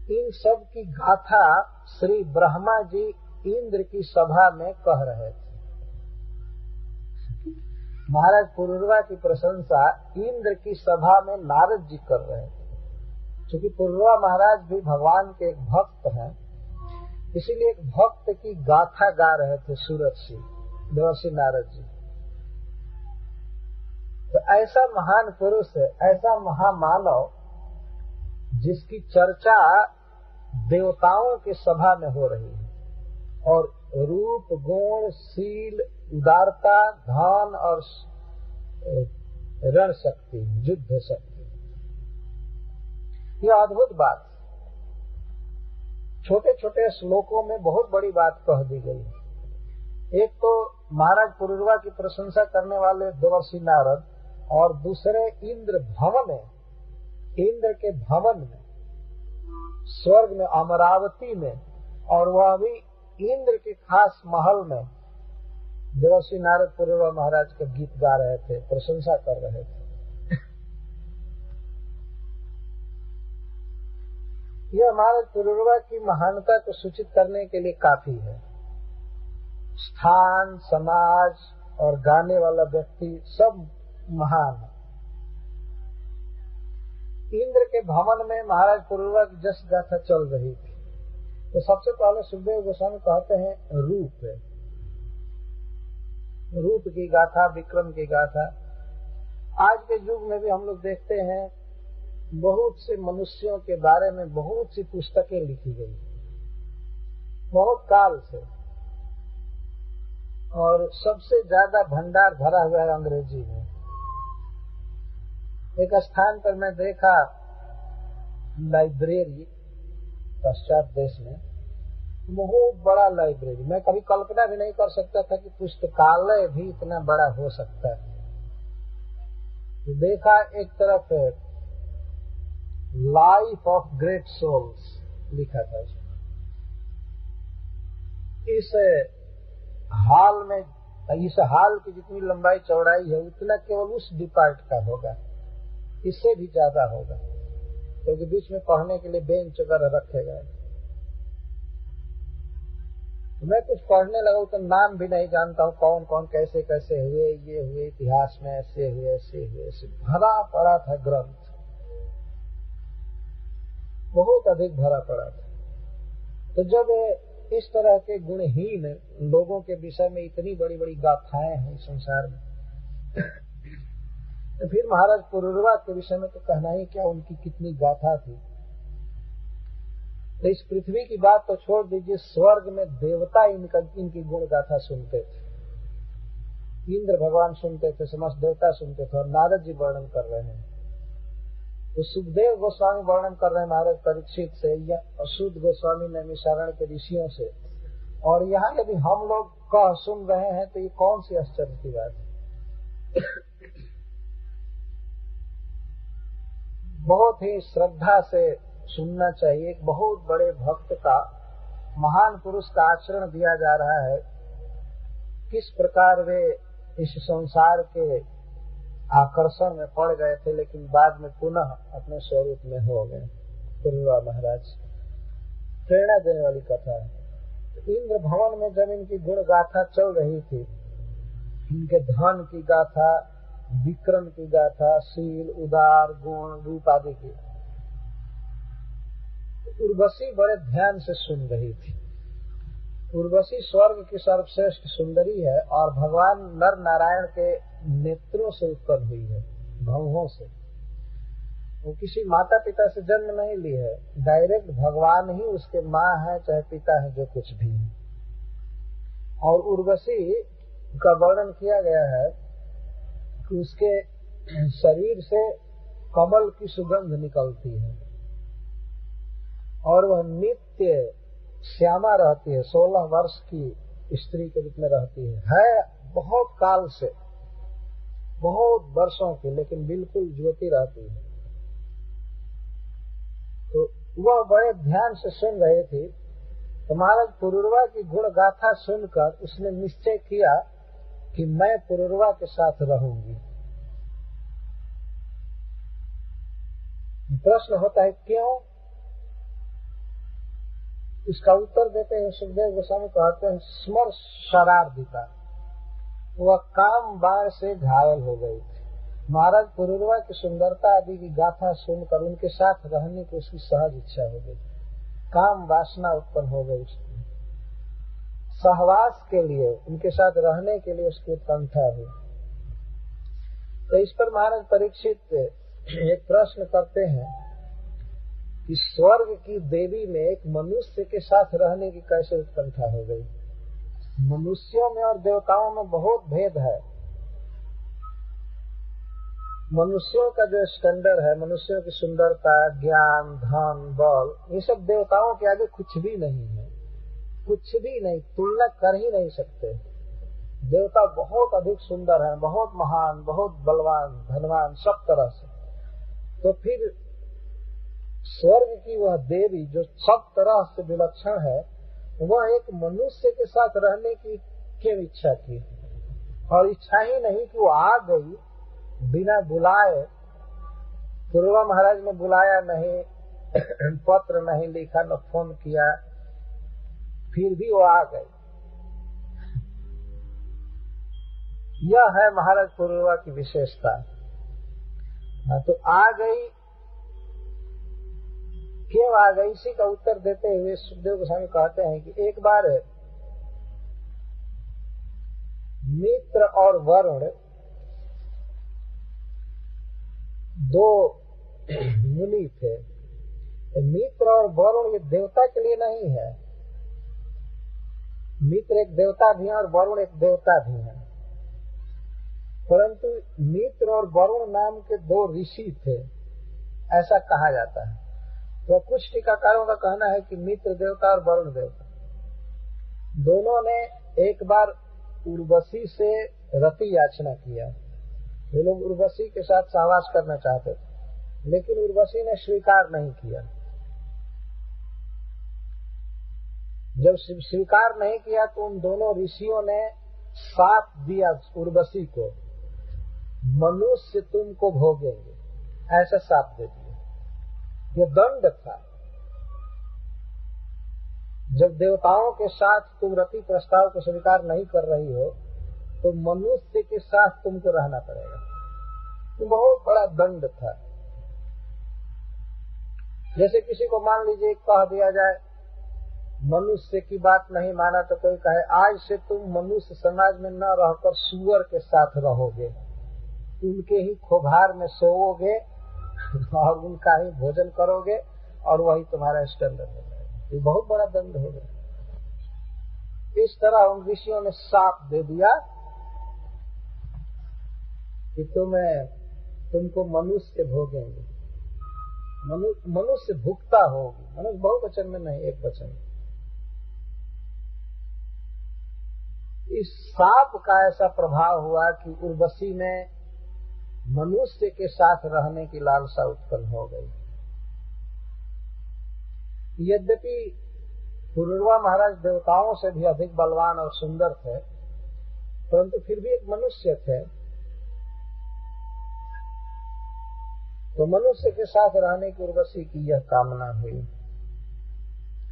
इन सब की गाथा श्री ब्रह्मा जी इंद्र की सभा में कह रहे थे। महाराज पुरूरवा की प्रशंसा इंद्र की सभा में नारद जी कर रहे थे। क्योंकि पुरूरवा महाराज भी भगवान के एक भक्त हैं, इसीलिए एक भक्त की गाथा गा रहे थे सूरजसी देवर्षि नारद जी। तो ऐसा महान पुरुष है, ऐसा महामानव जिसकी चर्चा देवताओं की सभा में हो रही है, और रूप, गुण, शील, उदारता, धन और रण शक्ति, युद्ध शक्ति, यह अद्भुत बात। छोटे छोटे श्लोकों में बहुत बड़ी बात कह दी गई। एक तो महाराज पुरूरवा की प्रशंसा करने वाले देवर्षि नारद, और दूसरे इंद्र के भवन में, स्वर्ग में, अमरावती में, और वह भी इंद्र के खास महल में देवर्षि नारद पुरूरवा महाराज का गीत गा रहे थे, प्रशंसा कर रहे थे। यह महाराज पुरूरवा की महानता को सूचित करने के लिए काफी है। स्थान, समाज और गाने वाला व्यक्ति सब महान है। इंद्र के भवन में महाराज पुरूरवा की जस गाथा चल रही थी। तो सबसे पहले सुखदेव गोस्वामी कहते हैं रूप की गाथा, विक्रम की गाथा। आज के युग में भी हम लोग देखते हैं बहुत से मनुष्यों के बारे में बहुत सी पुस्तकें लिखी गई, बहुत काल से, और सबसे ज्यादा भंडार भरा हुआ है अंग्रेजी में। एक स्थान पर मैं देखा लाइब्रेरी पश्चात देश में, बहुत बड़ा लाइब्रेरी। मैं कभी कल्पना भी नहीं कर सकता था कि पुस्तकालय भी इतना बड़ा हो सकता है। तो देखा एक तरफ लाइफ ऑफ ग्रेट सोल्स लिखा था उसमें। इस हाल की जितनी लंबाई चौड़ाई है उतना केवल उस डिपार्ट का होगा, इससे भी ज्यादा होगा, क्योंकि बीच में पढ़ने के लिए बेंच वगैरह रखे गए। तो मैं कुछ पढ़ने लगा तो नाम भी नहीं जानता हूँ, कौन कौन कैसे कैसे हुए, ये हुए इतिहास में, ऐसे हुए ऐसे हुए, ऐसे भरा पड़ा था ग्रंथ, बहुत अधिक भरा पड़ा था। तो जब इस तरह के गुणहीन लोगों के विषय में इतनी बड़ी बड़ी गाथाएं हैं संसार में, तो फिर महाराज पुरूरवा के विषय में तो कहना ही क्या, उनकी कितनी गाथा थी। तो इस पृथ्वी की बात तो छोड़ दीजिए, स्वर्ग में देवता इनकी गुण गाथा सुनते थे। इंद्र भगवान सुनते थे, समस्त देवता सुनते थे, और नारद जी वर्णन कर रहे हैं। तो सुखदेव गोस्वामी वर्णन कर रहे हैं महाराज परीक्षित से, या अशुद्ध गोस्वामी नैमिषारण्य के ऋषियों से, और यहाँ यदि हम लोग कह सुन रहे हैं तो ये कौन सी आश्चर्य की बात है। बहुत ही श्रद्धा से सुनना चाहिए। एक बहुत बड़े भक्त का, महान पुरुष का आचरण दिया जा रहा है, किस प्रकार वे इस संसार के आकर्षण में पड़ गए थे, लेकिन बाद में पुनः अपने स्वरूप में हो गए। पुरूरवा महाराज प्रेरणा देने वाली कथा है। इंद्र भवन में जब इनकी गुण गाथा चल रही थी, इनके धन की गाथा, विक्रम की गाथा, शील, उदार, गुण, रूप आदि की, उर्वशी बड़े ध्यान से सुन रही थी। उर्वशी स्वर्ग की सर्वश्रेष्ठ सुंदरी है, और भगवान नर नारायण के नेत्रों से उत्पन्न हुई है, भौहों से। वो किसी माता पिता से जन्म नहीं ली है, डायरेक्ट भगवान ही उसके माँ है चाहे पिता है, जो कुछ भी है। और उर्वशी का वर्णन किया गया है कि उसके शरीर से कमल की सुगंध निकलती है, और वह नित्य श्यामा रहती है, 16 वर्ष की स्त्री के रूप में रहती है बहुत काल से, बहुत वर्षों की, लेकिन बिल्कुल ज्योति रहती है। तो वह बड़े ध्यान से सुन रहे थे। तो महाराज पुरुरवा की गुण गाथा सुनकर उसने निश्चय किया कि मैं पुरुरवा के साथ रहूंगी। प्रश्न होता है क्यों? इसका उत्तर देते हैं सुखदेव गोस्वामी कहते हैं स्मर शरार्दिता, वह काम बाण से घायल हो गई थी। महाराज पुरुरवा की सुंदरता आदि की गाथा सुनकर उनके साथ रहने की उसकी सहज इच्छा हो गई, काम वासना उत्पन्न हो गई उसकी, सहवास के लिए, उनके साथ रहने के लिए उसकी उत्कंठा हुई। तो इस पर महाराज परीक्षित एक प्रश्न करते हैं कि स्वर्ग की देवी में एक मनुष्य के साथ रहने की कैसे उत्कंठा हो गई? मनुष्यों में और देवताओं में बहुत भेद है। मनुष्यों का जो स्टैंडर्ड है, मनुष्यों की सुंदरता, ज्ञान, धन, बल, ये सब देवताओं के आगे कुछ भी नहीं है, कुछ भी नहीं, तुलना कर ही नहीं सकते। देवता बहुत अधिक सुंदर है, बहुत महान, बहुत बलवान, धनवान, सब तरह से। तो फिर स्वर्ग की वह देवी जो सब तरह से विलक्षण है, वह एक मनुष्य के साथ रहने की क्यों इच्छा की? और इच्छा ही नहीं कि वो आ गई बिना बुलाए। पुरुरवा महाराज ने बुलाया नहीं, पत्र नहीं लिखा, न फोन किया, फिर भी वो आ गई। यह है महाराज पुरुरवा की विशेषता। तो आ गई, क्यों आ गई? इसी का उत्तर देते हुए सुखदेव गोस्वामी कहते हैं कि एक बार मित्र और वरुण दो मुनि थे। मित्र और वरुण ये देवता के लिए नहीं है, मित्र एक देवता भी है और वरुण एक देवता भी है, परंतु मित्र और वरुण नाम के दो ऋषि थे, ऐसा कहा जाता है। तो कुछ टीकाकारों का कहना है कि मित्र देवता और वरुण देवता दोनों ने एक बार उर्वशी से रति याचना किया। ये लोग उर्वशी के साथ सहवास करना चाहते थे, लेकिन उर्वशी ने स्वीकार नहीं किया। जब स्वीकार नहीं किया तो उन दोनों ऋषियों ने साथ दिया उर्वशी को, मनुष्य तुमको भोगेंगे, ऐसा साथ दे दिया। यह दंड था। जब देवताओं के साथ तुम रति प्रस्ताव को स्वीकार नहीं कर रही हो तो मनुष्य के साथ तुमको रहना पड़ेगा। तो बहुत बड़ा दंड था। जैसे किसी को मान लीजिए कह दिया जाए मनुष्य की बात नहीं माना तो कोई कहे आज से तुम मनुष्य समाज में न रहकर सूअर के साथ रहोगे, उनके ही खोभार में सोओगे और उनका ही भोजन करोगे और वही तुम्हारा स्टैंडर्ड हो जाएगा। ये बहुत बड़ा दंड हो गया। इस तरह उन ऋषियों ने साप दे दिया कि तुमको मनुष्य भोगेंगे, मनुष्य भुगता होगी। मनुष्य बहुवचन में नहीं, एक वचन। इस साप का ऐसा प्रभाव हुआ कि उर्वशी में मनुष्य के साथ रहने की लालसा उत्पन्न हो गई। यद्यपि पुरुरवा महाराज देवताओं से भी अधिक बलवान और सुंदर थे, परंतु फिर भी एक मनुष्य थे। तो मनुष्य के साथ रहने की उर्वशी की यह कामना हुई।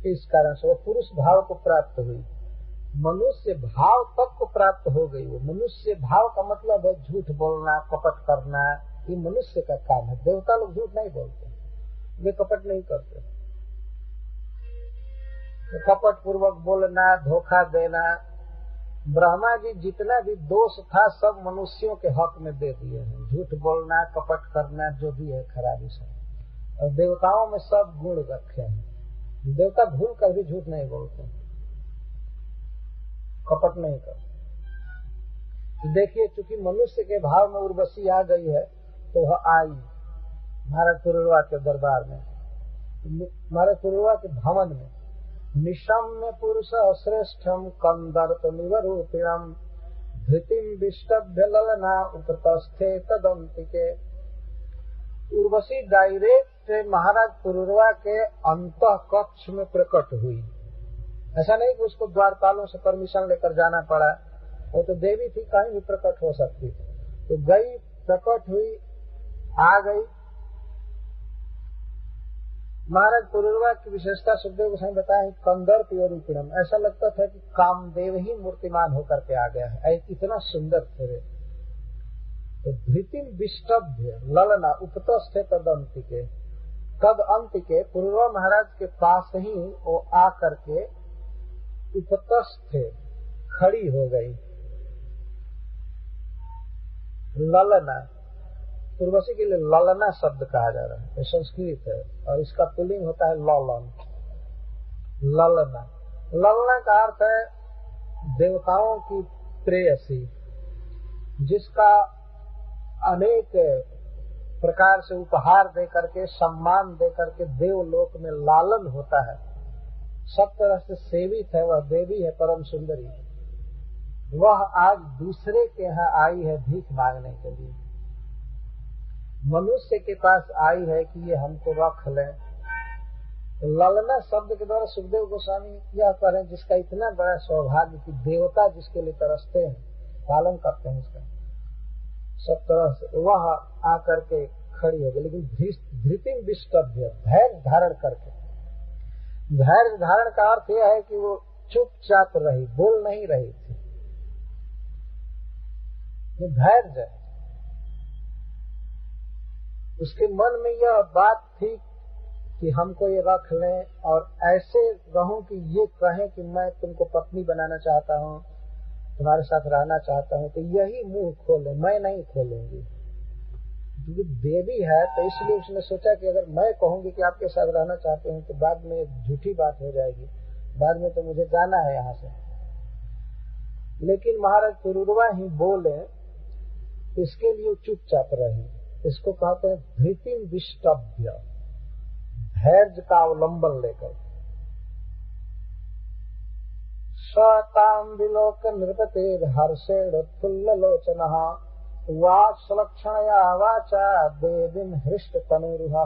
इस कारण से वो पुरुष भाव को प्राप्त हुई, मनुष्य भाव तक को प्राप्त हो गई। वो मनुष्य भाव का मतलब है झूठ बोलना, कपट करना, ये मनुष्य का काम है। देवता लोग झूठ नहीं बोलते, वे कपट नहीं करते। तो कपट पूर्वक बोलना, धोखा देना, ब्रह्मा जी जितना भी दोष था सब मनुष्यों के हक में दे दिए हैं। झूठ बोलना, कपट करना, जो भी है खराबी सब, और देवताओं में सब गुण रखे हैं। देवता भूल कर भी झूठ नहीं बोलते, कपट नहीं कर। तो देखिए, चूंकि मनुष्य के भाव में उर्वशी आ गई है तो वह आई महाराज पुरुरवा के दरबार में, महाराज पुरुरवा के भवन में, निशम्य पुरुष श्रेष्ठम कंदर्प निवरूपिणम धृतिम विष्टभ्य ललना उपतस्थे तदंतिके। उर्वशी डायरेक्ट महाराज पुरुरवा के अंतः कक्ष में प्रकट हुई। ऐसा नहीं कि उसको द्वारपालों से परमिशन लेकर जाना पड़ा, वो तो देवी थी, कहीं भी प्रकट हो सकती थी। तो गई, प्रकट हुई, आ गई। महाराज पुरुरवा की विशेषता सुखदेव गोस्वामी बताया कंदर्प रूपिणम, ऐसा लगता था कि कामदेव ही मूर्तिमान होकर के आ गया है, इतना सुंदर थे। तो धृतिम विष्टभ्य ललना उपतस्थे तदंतिके, तद अंतिके पुरुरवा महाराज के पास ही वो आ करके उपतस्थे खड़ी हो गई। ललना, उर्वशी के लिए ललना शब्द कहा जा रहा है, ये संस्कृत है और इसका पुल्लिंग होता है ललन। ललना, ललना का अर्थ है देवताओं की प्रेयसी, जिसका अनेक प्रकार से उपहार दे करके, सम्मान दे करके देवलोक में लालन होता है, सब तरह से सेवित है, वह देवी है परम सुंदरी। वह आज दूसरे के यहाँ आई है भीख मांगने के लिए, मनुष्य के पास आई है कि ये हमको रख लें। ललना शब्द के द्वारा सुखदेव गोस्वामी यह करें जिसका इतना बड़ा सौभाग्य कि देवता जिसके लिए तरसते हैं, पालन करते हैं इसका सब तरह से, वह आकर के खड़ी हो गई। लेकिन धृतिम विष्टभ्य, धैर्य धारण करके। धैर्य धारण का अर्थ यह है कि वो चुपचाप रही, बोल नहीं रही थी। धैर्य, उसके मन में यह बात थी कि हमको ये रख लें और ऐसे रहूं कि ये कहें कि मैं तुमको पत्नी बनाना चाहता हूँ, तुम्हारे साथ रहना चाहता हूँ, तो यही मुंह खोले, मैं नहीं खोलूंगी। क्योंकि देवी है तो इसलिए उसने सोचा कि अगर मैं कहूंगी कि आपके साथ रहना चाहते हूँ तो बाद में झूठी बात हो जाएगी, बाद में तो मुझे जाना है यहाँ से। लेकिन महाराज पुरुरवा ही बोले, इसके लिए चुपचाप रही। इसको कहते हैं धृतिम विष्टभ्य, धैर्य का अवलंबन लेकर। सताम विलोक नृपतेर हर्षेण फुल्ललोचनः वात्सलक्षणया वाचा देवीं हृष्ट तनुरुहा।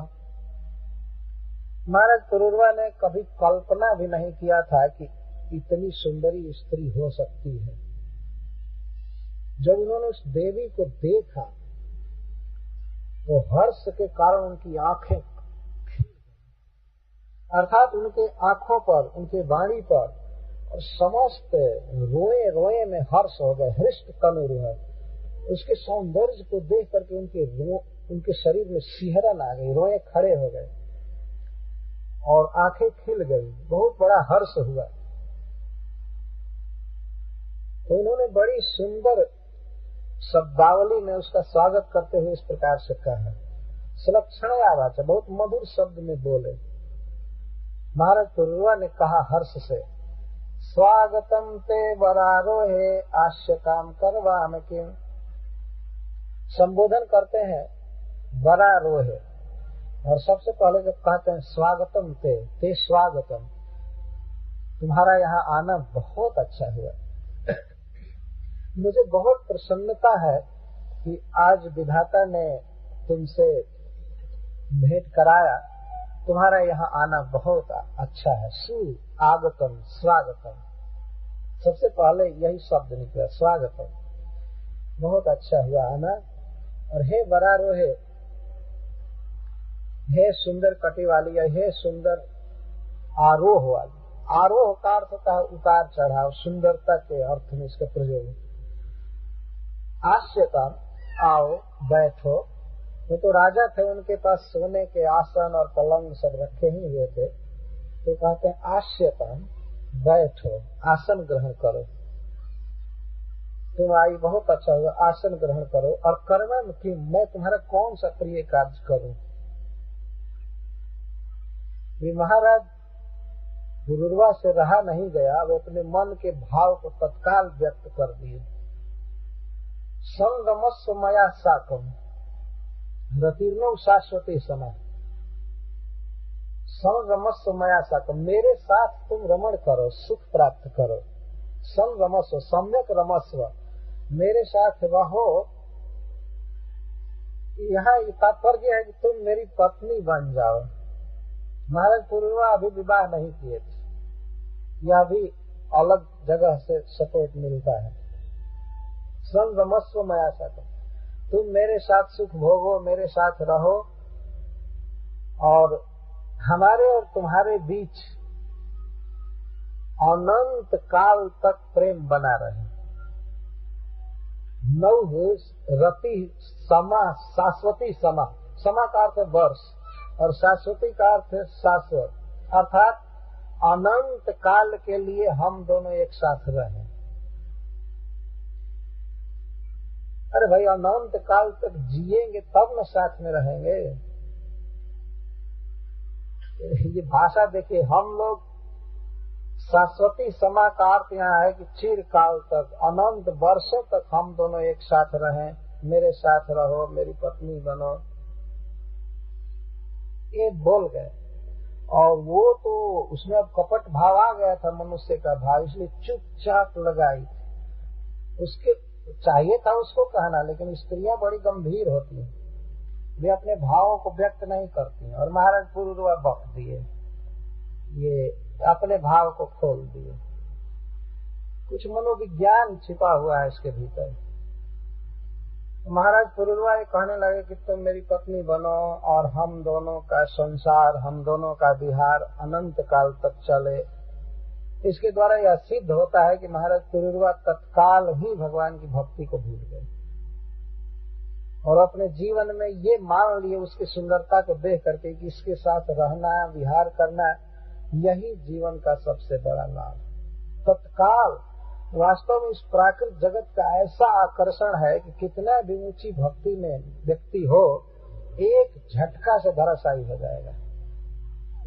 महाराज पुरुरवा ने कभी कल्पना भी नहीं किया था कि इतनी सुंदरी स्त्री हो सकती है। जब उन्होंने उस देवी को देखा तो हर्ष के कारण उनकी आंखें, अर्थात उनके आंखों पर, उनके वाणी पर और समस्त रोए रोए में हर्ष हो गए। हृष्ट तनुरुहा, उसके सौंदर्य को देख करके उनके शरीर में सिहरन आ गई, रोए खड़े हो गए और आंखें खिल गई, बहुत बड़ा हर्ष हुआ। तो उन्होंने बड़ी सुंदर शब्दावली में उसका स्वागत करते हुए इस प्रकार से कहा, सुलक्षणया वाचा, बहुत मधुर शब्द में बोले। महाराज पुरुरवा ने कहा हर्ष से, स्वागतम ते वरारोहे आश्य काम करवाम किम। संबोधन करते हैं वरारोहे, और सबसे पहले जब कहते हैं स्वागतम ते स्वागतम, तुम्हारा यहाँ आना बहुत अच्छा हुआ। मुझे बहुत प्रसन्नता है कि आज विधाता ने तुमसे भेंट कराया, तुम्हारा यहाँ आना बहुत अच्छा है। सुआगतम, स्वागतम, सबसे पहले यही शब्द निकला, स्वागतम, बहुत अच्छा हुआ आना। और हे वरारोहे, हे सुंदर कटी वाली, या हे सुंदर आरोह वाली। आरोह का अर्थ होता है उतार चढ़ाव, सुंदरता के अर्थ में इसका प्रयोग। आस्यतम, आओ बैठो। वो तो राजा थे, उनके पास सोने के आसन और पलंग सब रखे ही हुए थे, तो कहते हैं आस्यतम, बैठो, आसन ग्रहण करो। तुम आई, बहुत अच्छा हुआ, आसन ग्रहण करो। और कर्मम कि मैं तुम्हारा कौन सा प्रिय कार्य करूं। ये महाराज पुरुरवा से रहा नहीं गया, वो अपने मन के भाव को तत्काल व्यक्त कर दिए। संगमस्व मया साकम रतीर्णव शाश्वती समय, संरमस्व मया साथ, मेरे साथ तुम रमण करो, सुख प्राप्त करो। संरमस्व, सम्यक रमस्व, मेरे साथ रहो। यहाँ तात्पर्य है कि तुम मेरी पत्नी बन जाओ। महाराज पुरुरवा अभी विवाह नहीं किए थे, यह भी अलग जगह से सपोर्ट मिलता है। संरमस्व मया साथ, तुम मेरे साथ सुख भोगो, मेरे साथ रहो, और हमारे और तुम्हारे बीच अनंत काल तक प्रेम बना रहे। नव रति समा, शाश्वती समा, समा का अर्थ है वर्ष और शाश्वती का अर्थ है शाश्वत, अर्थात अनंत काल के लिए हम दोनों एक साथ रहे। अरे भाई, अनंत काल तक जिएंगे तब न साथ में रहेंगे। ये भाषा देखिए, हम लोग शाश्वती समा का अर्थ यहाँ है कि चिर काल तक, अनंत वर्षों तक हम दोनों एक साथ रहें, मेरे साथ रहो, मेरी पत्नी बनो, ये बोल गए। और वो तो उसमें अब कपट भाव आ गया था, मनुष्य का भाव, इसलिए चुपचाप लगाई। उसके चाहिए था उसको कहना, लेकिन स्त्रियां बड़ी गंभीर होती हैं, वे अपने भावों को व्यक्त नहीं करती। और महाराज पुरुरवा बक दिए, ये अपने भाव को खोल दिए। कुछ मनोविज्ञान छिपा हुआ है इसके भीतर। महाराज पुरुरवा ये कहने लगे कि तुम मेरी पत्नी बनो और हम दोनों का संसार, हम दोनों का विहार अनंत काल तक चले। इसके द्वारा यह सिद्ध होता है कि महाराज पुरुरवा तत्काल ही भगवान की भक्ति को भूल गए और अपने जीवन में ये मान लिए, उसकी सुंदरता को देख करके, कि इसके साथ रहना, विहार करना, यही जीवन का सबसे बड़ा लाभ। तत्काल वास्तव में इस प्राकृत जगत का ऐसा आकर्षण है कि कितना भी ऊंची भक्ति में व्यक्ति हो, एक झटका से धराशायी हो जाएगा,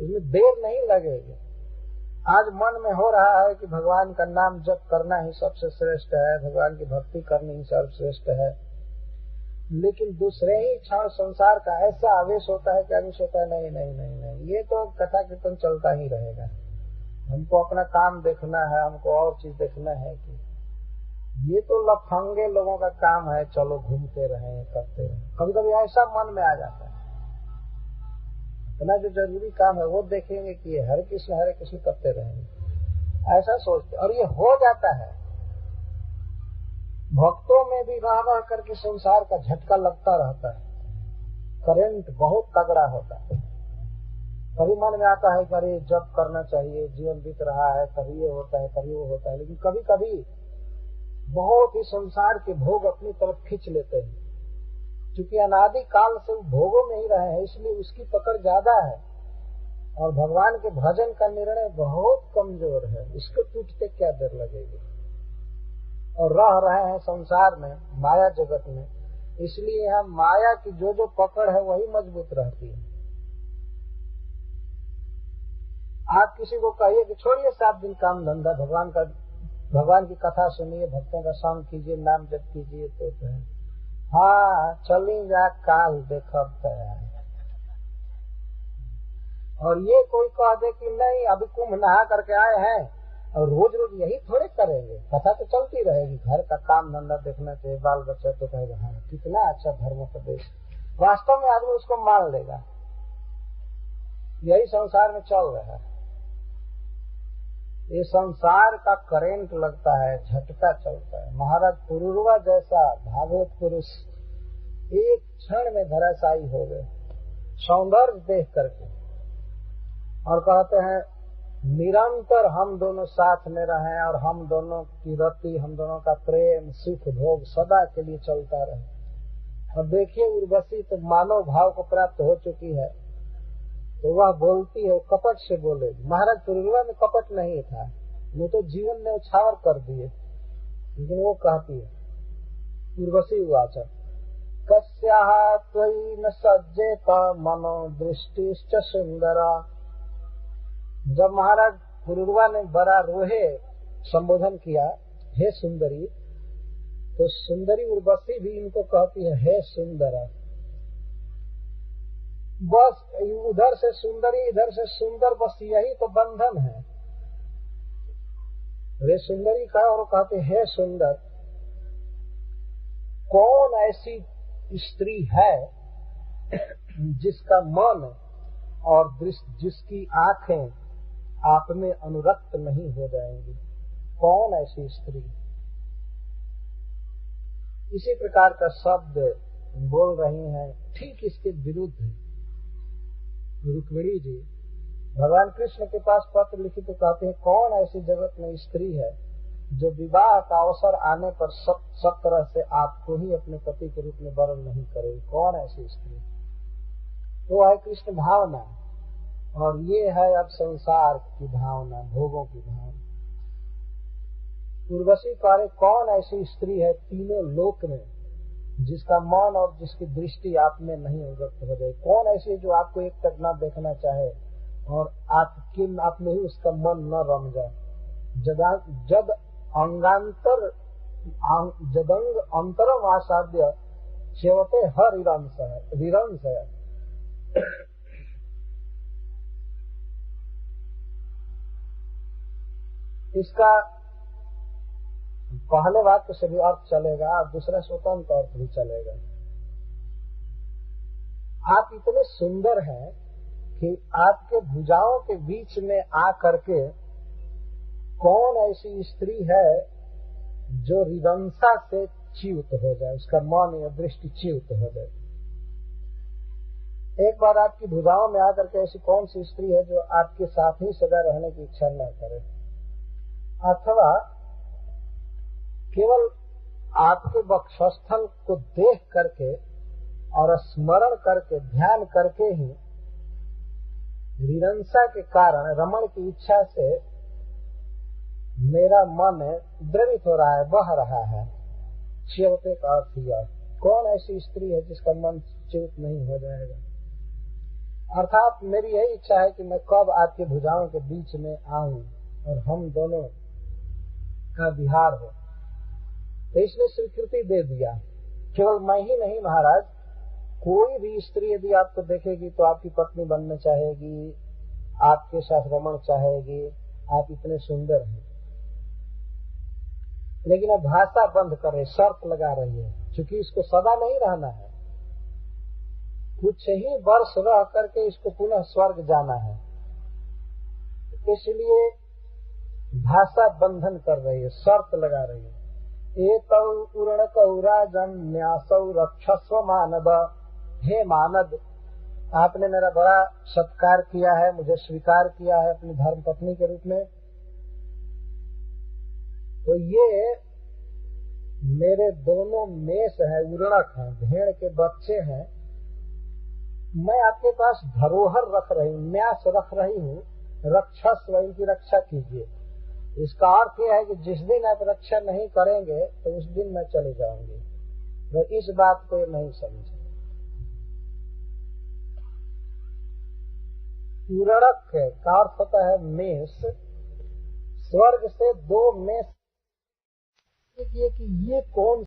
इसमें देर नहीं लगेगी। आज मन में हो रहा है कि भगवान का नाम जप करना ही सबसे श्रेष्ठ है, भगवान की भक्ति करनी ही सर्वश्रेष्ठ है, लेकिन दूसरे ही क्षण संसार का ऐसा आवेश होता है कि आवेश होता है नहीं नहीं नहीं नहीं, ये तो कथा कीर्तन चलता ही रहेगा, हमको अपना काम देखना है, हमको और चीज देखना है, कि ये तो लफंगे लोगों का काम है, चलो घूमते रहें, करते रहें। कभी कभी ऐसा मन में आ जाता है, अपना जो जरूरी काम है वो देखेंगे कि ये हरे कृष्ण करते रहेंगे, ऐसा सोचते, और ये हो जाता है। भक्तों में भी रह रह करके संसार का झटका लगता रहता है, करंट बहुत तगड़ा होता है। कभी मन में आता है कि अरे जब करना चाहिए, जीवन बीत रहा है, कभी ये होता है, कभी वो होता है, लेकिन कभी कभी बहुत ही संसार के भोग अपनी तरफ खींच लेते हैं। क्योंकि अनादि काल से वो भोगों में ही रहे हैं, इसलिए उसकी पकड़ ज्यादा है और भगवान के भजन का निर्णय बहुत कमजोर है, इसको टूटते क्या देर लगेगी। और रह रहे हैं संसार में, माया जगत में, इसलिए यहाँ माया की जो जो पकड़ है वही मजबूत रहती है। आप किसी को कहिए कि छोड़िए 7 दिन काम धंधा, भगवान की कथा सुनिए, भक्तों का संग कीजिए, नाम जप कीजिए, तो है हाँ चली जा काल देखब तैयार। और ये कोई कह दे कि नहीं अभी कुंभ नहा करके आए हैं और रोज रोज यही थोड़े करेंगे, कथा तो चलती रहेगी, घर का काम धंधा देखना चाहिए, बाल बच्चा, तो कहेगा हाँ कितना अच्छा धर्मोपदेश। वास्तव में आदमी उसको मान लेगा, यही संसार में चल रहा है। ये संसार का करेंट लगता है, झटका चलता है। महाराज पुरुरवा जैसा भागवत पुरुष एक क्षण में धराशायी हो गए सौंदर्य देख करके, और कहते हैं निरंतर हम दोनों साथ में रहें और हम दोनों की रति, हम दोनों का प्रेम सुख भोग सदा के लिए चलता रहे। और देखिए उर्वशी तो मानव भाव को प्राप्त हो चुकी है, तो वह बोलती है, कपट से बोलेगी। महाराज पुरुरवा में कपट नहीं था, वो तो जीवन ने उछावर कर दिए, लेकिन वो कहती है उर्वशी उवाच कस्याः त्वयि न सज्जेत मनो दृष्टिश्च सुंदरा। जब महाराज पुरुरवा ने बड़ा रोहे संबोधन किया, हे सुंदरी, तो सुंदरी उर्वशी भी इनको कहती है हे सुंदरा। बस उधर से सुंदरी इधर से सुंदर, बस यही तो बंधन है। वे सुंदरी का और कहते हैं सुंदर। कौन ऐसी स्त्री है जिसका मन और जिसकी आंखें आप में अनुरक्त नहीं हो जाएंगी? कौन ऐसी स्त्री? इसी प्रकार का शब्द बोल रही हैं। ठीक इसके विरुद्ध रुक्मिणी जी भगवान कृष्ण के पास पत्र लिखी तो कहते हैं, कौन ऐसी जगत में स्त्री है जो विवाह का अवसर आने पर सब तरह से आपको ही अपने पति के रूप में वर्ण नहीं करेगी? कौन ऐसी स्त्री? वो है कृष्ण भावना, और ये है अब संसार की भावना, भोगों की भावना। उर्वशी कार्य कौन ऐसी स्त्री है तीनों लोक में जिसका मन और जिसकी दृष्टि आप में नहीं उन्नत हो जाए? कौन ऐसी है जो आपको एक तक न देखना चाहे और आप में ही उसका मन न रम जाए? जद अंगांतर जदंग अंतरम आसाद्य सेवते हर रिरंस है। इसका पहले वाक्य से भी अर्थ चलेगा और दूसरा स्वतंत्र अर्थ भी चलेगा। आप इतने सुंदर हैं कि आपके भुजाओं के बीच में आ करके कौन ऐसी स्त्री है जो रिदंसा से च्युत हो जाए, उसका मन या दृष्टि च्युत हो जाए? एक बार आपकी भुजाओं में आकर के ऐसी कौन सी स्त्री है जो आपके साथ ही सदा रहने की इच्छा न करे, अथवा केवल आपके वक्षस्थल को देख करके और स्मरण करके ध्यान करके ही रिरंसा के कारण रमण की इच्छा से मेरा मन द्रवित हो रहा है, बह रहा है? च्युते का अर्थ यह, कौन ऐसी स्त्री है जिसका मन च्युत नहीं हो जाएगा? अर्थात मेरी यही इच्छा है कि मैं कब आपके भुजाओं के बीच में आऊं और हम दोनों का विहार हो। तो इसने स्वीकृति दे दिया। केवल मैं ही नहीं महाराज, कोई भी स्त्री यदि आपको देखेगी तो आपकी पत्नी बनना चाहेगी, आपके साथ रमण चाहेगी, आप इतने सुंदर हैं। लेकिन अब भाषा बंद कर रही, शर्त लगा रही है, क्योंकि इसको सदा नहीं रहना है, कुछ ही वर्ष रह करके इसको पुनः स्वर्ग जाना है। इसलिए भाषा बंधन कर रही है, शर्त लगा रही है। एतौ उर्ण कौराजन न्यासौ रक्षस्व मानव। हे मानद, आपने मेरा बड़ा सत्कार किया है, मुझे स्वीकार किया है अपनी धर्म पत्नी के रूप में, तो ये मेरे दोनों मेष है, उर्णक हैं, भेड़ के बच्चे हैं। मैं आपके पास धरोहर रख रही हूँ, न्यास रख रही हूँ, रक्षस्व, इनकी रक्षा कीजिए। इसका अर्थ यह है कि जिस दिन आप रक्षा नहीं करेंगे तो उस दिन मैं चले जाऊंगी। वो इस बात को नहीं समझे। उर्णक का अर्थ होता है मेष। स्वर्ग से दो मेष कि ये कौन